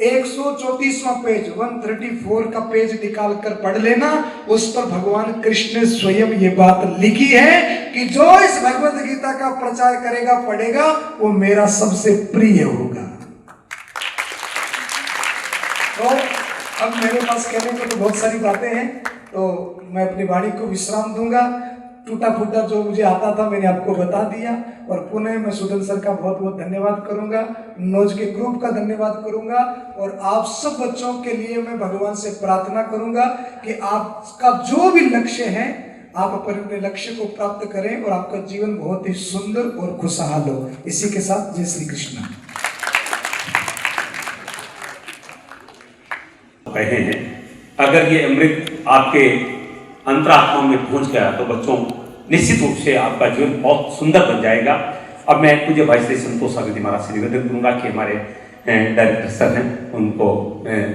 C: 134वां पेज, 134 का पेज निकाल कर पढ़ लेना। उस पर भगवान कृष्ण ने स्वयं ये बात लिखी है कि जो इस भगवत गीता का प्रचार करेगा, पढ़ेगा, वो मेरा सबसे प्रिय होगा। तो अब मेरे पास कहने को तो बहुत सारी बातें हैं, तो मैं अपनी वाणी को विश्राम दूंगा। टूटा फूटा जो मुझे आता था मैंने आपको बता दिया। और पुनः मैं सुदन सर का बहुत बहुत धन्यवाद करूंगा, नोज के ग्रुप का धन्यवाद करूंगा, और आप सब बच्चों के लिए मैं भगवान से प्रार्थना करूंगा कि आपका जो भी लक्ष्य है आप अपने लक्ष्य को प्राप्त करें और आपका जीवन बहुत ही सुंदर और खुशहाल हो। इसी के साथ जय श्री कृष्ण।
B: कहे हैं अगर ये अमृत आपके अंतरात्मा में पहुंच गया तो बच्चों निश्चित रूप से आपका जीवन बहुत सुंदर बन जाएगा। अब मैं पूज्य भाई श्री संतोष सागर जी महाराज से निवेदन करूंगा कि हमारे डायरेक्टर सर हैं उनको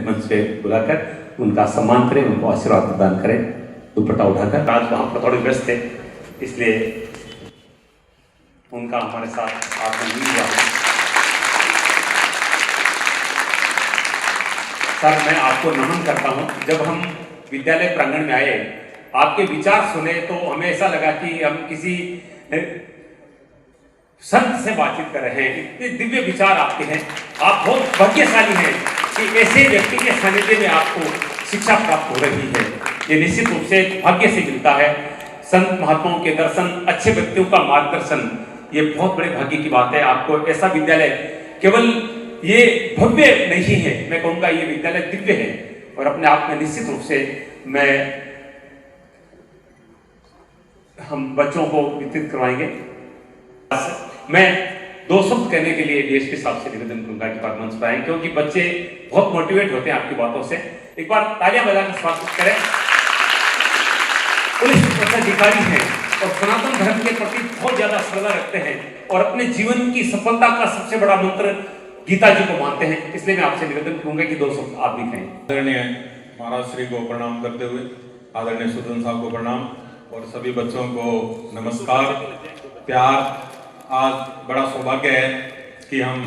B: मंच पे बुलाकर उनका सम्मान करें, उनको आशीर्वाद प्रदान करें दुपट्टा उठाकर। आज वहाँ पर थोड़े व्यस्त थे इसलिए उनका हमारे साथ आगमन नहीं हुआ। सर मैं आपको नमन करता हूँ। जब हम विद्यालय प्रांगण में आए आपके विचार सुने तो हमें ऐसा लगा कि हम किसी संत से बातचीत कर रहे हैं। इतने दिव्य विचार आपके हैं। आप बहुत भाग्यशाली हैं कि ऐसे व्यक्ति के सानिध्य में आपको शिक्षा प्राप्त हो रही है। ये निश्चित रूप से भाग्य से मिलता है। संत महात्माओं के दर्शन, अच्छे व्यक्तियों का मार्गदर्शन, ये बहुत बड़े भाग्य की बात है। आपको ऐसा विद्यालय केवल ये भव्य नहीं है, मैं कहूँगा ये विद्यालय दिव्य है और अपने आप में निश्चित रूप से हम बच्चों को वितरित करवाएंगे। मैं दो शब्द कहने के लिए डीएसपी साहब से निवेदन करूंगा कि मंच पर आए, क्योंकि बच्चे बहुत मोटिवेट होते हैं आपकी बातों से। एक बार तालियां बजाकर स्वागत करें। पुलिस अधिकारी हैं और सनातन धर्म के प्रति बहुत ज्यादा श्रद्धा रखते हैं और अपने जीवन की सफलता का सबसे बड़ा मंत्र गीता जी को मानते हैं। इसलिए मैं आपसे निवेदन करूंगा कि दो शब्द आप भी कहें।
E: आदरणीय महाराज श्री को प्रणाम करते हुए आदरणीय सुदन साहब को प्रणाम और सभी बच्चों को नमस्कार, प्यार। आज बड़ा सौभाग्य है कि हम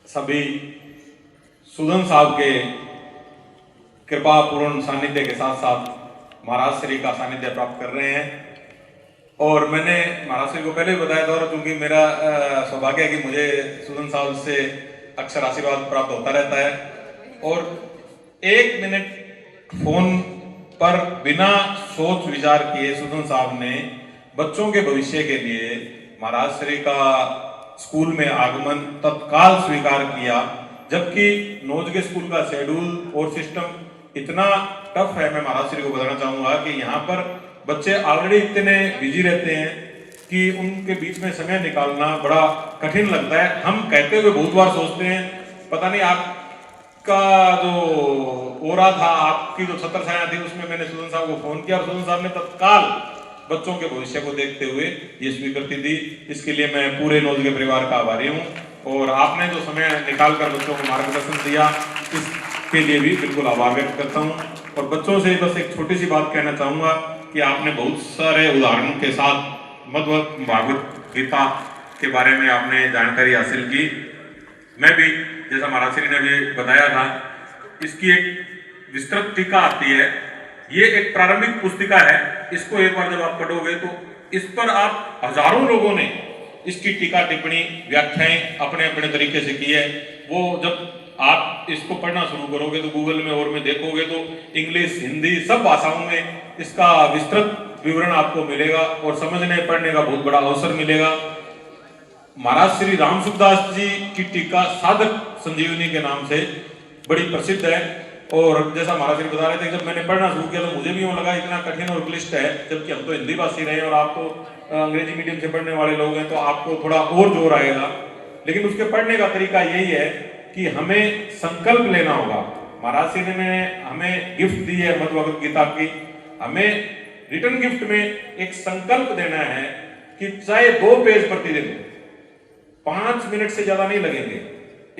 E: सभी सुदन साहब के कृपा पूर्ण सानिध्य के साथ साथ महाराज श्री का सानिध्य प्राप्त कर रहे हैं। और मैंने महाराज श्री को पहले ही बताया था, और चूंकि मेरा सौभाग्य है कि मुझे सुदन साहब से अक्सर आशीर्वाद प्राप्त होता रहता है। और 1 मिनट फोन पर बिना सोच विचार किए सुदन साहब ने बच्चों के भविष्य के लिए महाराज श्री का स्कूल में आगमन तत्काल स्वीकार किया। जबकि नोज के स्कूल का शेड्यूल और सिस्टम इतना टफ है, मैं महाराज श्री को बताना चाहूंगा कि यहाँ पर बच्चे ऑलरेडी इतने बिजी रहते हैं कि उनके बीच में समय निकालना बड़ा कठिन लगता है। हम कहते हुए बहुत बार सोचते हैं, पता नहीं आपका जो हो रहा था, आपकी जो छत्र छाया थी, उसमें मैंने सुदन साहब को फोन किया और सुदन साहब ने तत्काल बच्चों के भविष्य को देखते हुए ये स्वीकृति दी। इसके लिए मैं पूरे नोज के परिवार का आभारी हूँ और आपने जो समय निकालकर बच्चों को मार्गदर्शन दिया इसके लिए भी बिल्कुल आभार व्यक्त करता हूँ। और बच्चों से बस एक छोटी सी बात कहना चाहूँगा कि आपने बहुत सारे उदाहरणों के साथ भागवत गीता के बारे में आपने जानकारी हासिल की। मैं भी जैसा महाराज श्री ने भी बताया था, इसकी एक विस्तृत टीका आती है। ये एक प्रारंभिक पुस्तिका है। इसको एक बार जब आप पढ़ोगे तो इस पर आप हजारों लोगों ने इसकी टीका टिप्पणी व्याख्याएं अपने अपने तरीके से की है। वो जब आप इसको पढ़ना शुरू करोगे तो गूगल में और में देखोगे तो इंग्लिश, हिंदी सब भाषाओं में इसका विस्तृत विवरण आपको मिलेगा और समझने पढ़ने का बहुत बड़ा अवसर मिलेगा। महाराज श्री राम सुखदास जी की टीका साधक संजीवनी के नाम से बड़ी प्रसिद्ध है। और जैसा महाराज श्री बता रहे थे, जब मैंने पढ़ना शुरू किया तो मुझे भी यूँ लगा इतना कठिन और क्लिष्ट है, जबकि हम तो हिंदी भाषी रहे और आप तो अंग्रेजी मीडियम से पढ़ने वाले लोग हैं, तो आपको थोड़ा और जोर आएगा। लेकिन उसके पढ़ने का तरीका यही है कि हमें संकल्प लेना होगा। महाराज श्री ने हमें गिफ्ट दी है भगवद गीता की। हमें रिटर्न गिफ्ट में एक संकल्प देना है कि चाहे 2 पेज प्रतिदिन, 5 मिनट से ज्यादा नहीं लगेंगे।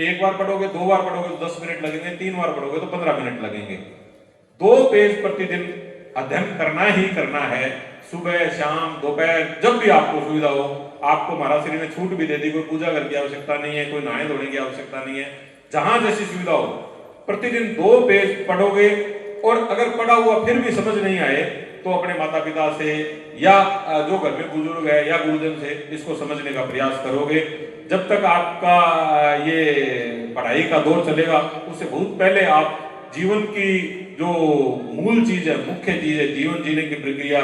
E: एक बार पढ़ोगे, 2 बार पढ़ोगे तो 10 मिनट लगेंगे, 3 बार पढ़ोगे तो 15 मिनट लगेंगे। 2 पेज प्रतिदिन अध्ययन करना ही करना है। सुबह, शाम, दोपहर, जब भी आपको सुविधा हो। आपको महाराज श्री ने छूट भी दे दी, कोई पूजा करने की आवश्यकता नहीं है, कोई नहाने धोने की आवश्यकता नहीं है। जहां जैसी सुविधा हो प्रतिदिन 2 पेज पढ़ोगे। और अगर पढ़ा हुआ फिर भी समझ नहीं आए तो अपने माता पिता से या जो घर में बुजुर्ग है या गुरुजन से इसको समझने का प्रयास करोगे। जब तक आपका ये पढ़ाई का दौर चलेगा उससे बहुत पहले आप जीवन की जो मूल चीज है, मुख्य चीज है, जीवन जीने की प्रक्रिया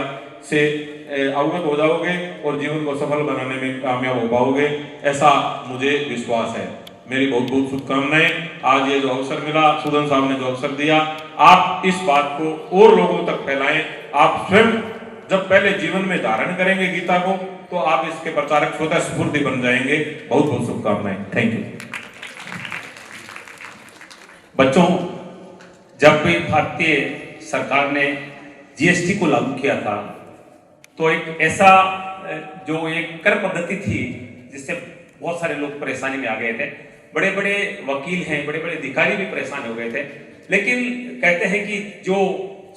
E: से अवगत हो जाओगे और जीवन को सफल बनाने में कामयाब हो पाओगे, ऐसा मुझे विश्वास है। मेरी बहुत बहुत शुभकामनाएं। आज ये जो अवसर मिला, सुदन साहब ने जो अवसर दिया, आप इस बात को और लोगों तक फैलाएं आप स्वयं जब पहले जीवन में धारण करेंगे गीता को तो आप इसके प्रचारक स्वतः स्फूर्ति बन जाएंगे। बहुत बहुत शुभकामनाएं। Thank you.
B: बच्चों, जब भी भारतीय सरकार ने जीएसटी को लागू किया था तो एक ऐसा जो एक कर पद्धति थी जिससे बहुत सारे लोग परेशानी में आ गए थे। बड़े बड़े वकील हैं, बड़े बड़े अधिकारी भी परेशान हो गए थे। लेकिन कहते हैं कि जो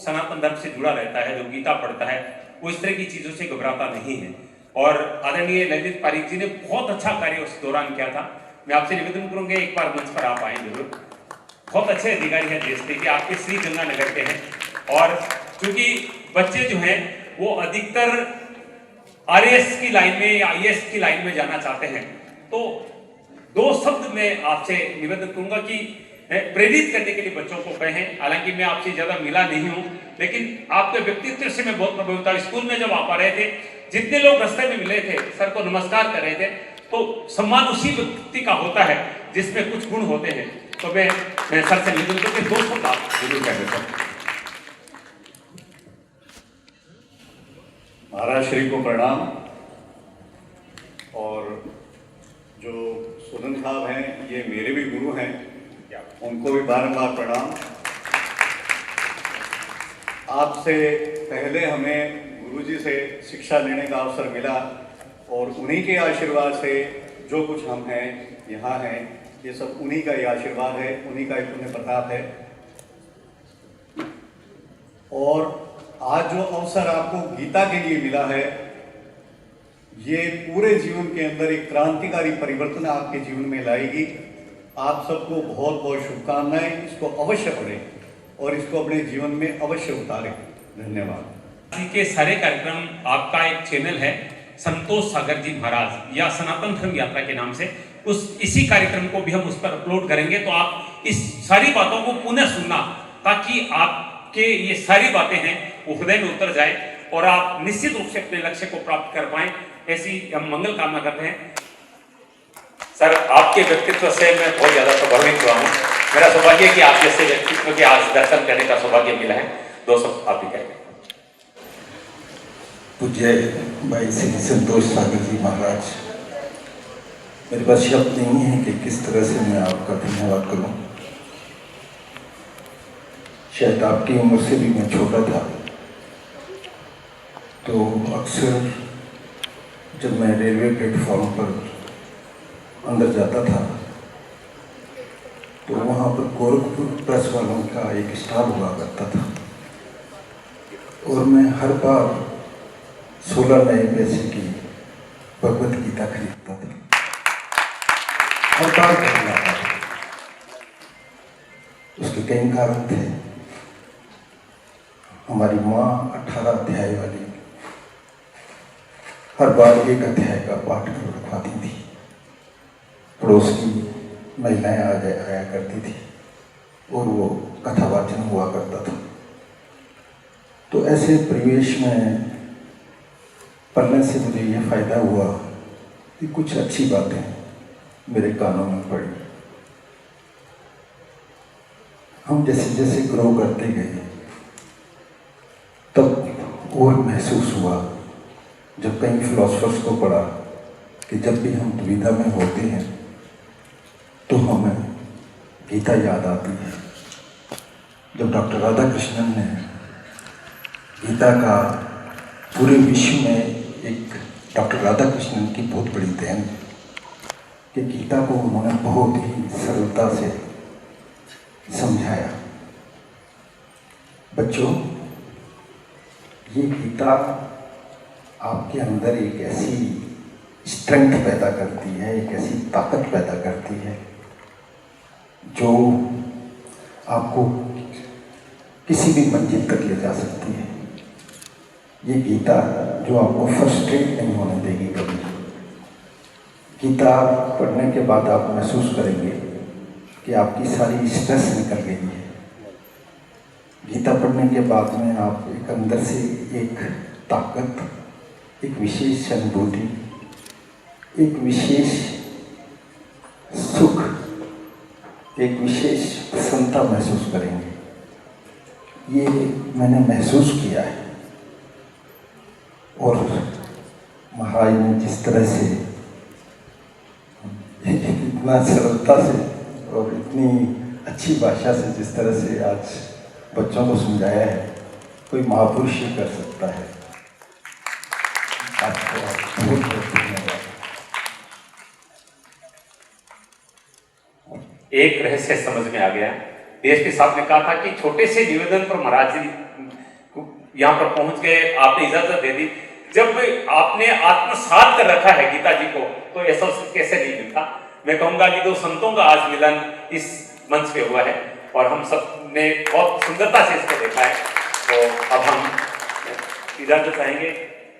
B: सनातन धर्म से जुड़ा रहता है, जो गीता पढ़ता है, वो इस तरह की चीजों से घबराता नहीं है। और आदरणीय ललित पारिक जी ने बहुत अच्छा कार्य उस दौरान किया था। मैं आपसे निवेदन करूंगा एक बार मंच पर आप आए जरूर। बहुत अच्छे अधिकारी हैं जीएसटी के, आपके श्री गंगानगर के हैं। और चूंकि बच्चे जो हैं वो अधिकतर आरएएस की लाइन में या आईएएस की लाइन में जाना चाहते हैं, तो दो शब्द मैं आपसे निवेदन करूंगा कि प्रेरित करने के लिए बच्चों को कहें। हालांकि मैं आपसे ज्यादा मिला नहीं हूं, लेकिन आपके व्यक्तित्व से मैं बहुत प्रभावित था। स्कूल में जब आप आ रहे थे, जितने लोग रास्ते में मिले थे, सर को नमस्कार कर रहे थे, तो सम्मान उसी व्यक्ति का होता है जिसमें कुछ गुण होते हैं। तो मैं सर से निवेदन करके दो शब्द आप जरूर कह देता हूं।
F: महाराज श्री को प्रणाम। और जो सुदन साहब हैं, ये मेरे भी गुरु हैं, उनको भी बारंबार प्रणाम। आपसे पहले हमें गुरुजी से शिक्षा लेने का अवसर मिला और उन्हीं के आशीर्वाद से जो कुछ हम हैं, यहाँ हैं, ये सब उन्हीं का ही आशीर्वाद है, उन्हीं का ही पुण्य प्रताप है। और आज जो अवसर आपको गीता के लिए मिला है, ये पूरे जीवन के अंदर एक क्रांतिकारी परिवर्तन आपके जीवन में लाएगी। आप सबको बहुत बहुत शुभकामनाएं। इसको अवश्य पढ़ें और इसको अपने जीवन में अवश्य उतारें। धन्यवाद।
B: के सारे कार्यक्रम, आपका एक चैनल है संतोष सागर जी महाराज या सनातन धर्म यात्रा के नाम से, इसी कार्यक्रम को भी हम उस पर अपलोड करेंगे। तो आप इस सारी बातों को पुनः सुनना, ताकि आपके ये सारी बातें हैं वो हृदय में उतर जाए और आप निश्चित रूप से अपने लक्ष्य को प्राप्त कर पाएं। ऐसी हम मंगल कामना करते हैं। सर, आपके व्यक्तित्व से मैं बहुत ज्यादा प्रभावित हुआ हूँ। मेरा सौभाग्य है कि आप जैसे व्यक्तित्व के आज दर्शन करने का सौभाग्य मिला है। दो शब्द आप भी कहेंगे।
G: पूज्य भाई श्री संतोष सागर जी महाराज, मेरे पास शब्द नहीं है कि किस तरह से मैं आपका धन्यवाद करूं। शायद आपकी उम्र से भी मैं छोटा था, तो अक्सर जब मैं रेलवे प्लेटफॉर्म पर अंदर जाता था तो वहाँ पर गोरखपुर प्रेस वालों का एक स्टॉल हुआ करता था और मैं हर बार 16 नए पैसे की भगवत गीता खरीदता था, हर बार खरीदता था। उसके कई कारण थे। हमारी माँ 18 अध्याय वाली हर बार एक अध्याय का पाठ कर रखवाती थी। पड़ोस की महिलाएं आया करती थी और वो कथावाचन हुआ करता था। तो ऐसे परिवेश में पढ़ने से मुझे ये फायदा हुआ कि कुछ अच्छी बातें मेरे कानों में पड़ी। हम जैसे जैसे ग्रो करते गए तब और महसूस हुआ, जब कई फिलोसफर्स को पढ़ा, कि जब भी हम दुविधा में होते हैं तो हमें गीता याद आती है। जब डॉक्टर राधा कृष्णन ने गीता का पूरे विश्व में, एक डॉक्टर राधा कृष्णन की बहुत बड़ी देन कि गीता को उन्होंने बहुत ही सरलता से समझाया। बच्चों, ये गीता आपके अंदर एक ऐसी स्ट्रेंथ पैदा करती है, एक ऐसी ताकत पैदा करती है जो आपको किसी भी मंजिल तक ले जा सकती है। ये गीता जो आपको फ्रस्ट्रेट नहीं होने देगी कभी। गीता पढ़ने के बाद आप महसूस करेंगे कि आपकी सारी स्ट्रेस निकल गई है। गीता पढ़ने के बाद में आप एक अंदर से एक ताकत, एक विशेष अनुभूति, एक विशेष सुख, एक विशेष प्रसन्नता महसूस करेंगे। ये मैंने महसूस किया है। और महाराज ने जिस तरह से इतना सरलता से और इतनी अच्छी भाषा से जिस तरह से आज बच्चों को समझाया है, कोई महापुरुष ही कर सकता है। आपको बहुत बहुत धन्यवाद।
B: एक रहस्य समझ में आ गया। डीएसपी साहब ने कहा था कि छोटे से निवेदन पर महाराज जी यहाँ पर पहुंच गए, आपने इजाजत दे दी। जब आपने आत्मसात कर रखा है गीता जी को, तो ऐसा कैसे नहीं मिलता। मैं कहूंगा कि दो संतों का आज मिलन इस मंच पे हुआ है और हम सब ने बहुत सुंदरता से इसको देखा है। तो अब हम इजाजत चाहेंगे।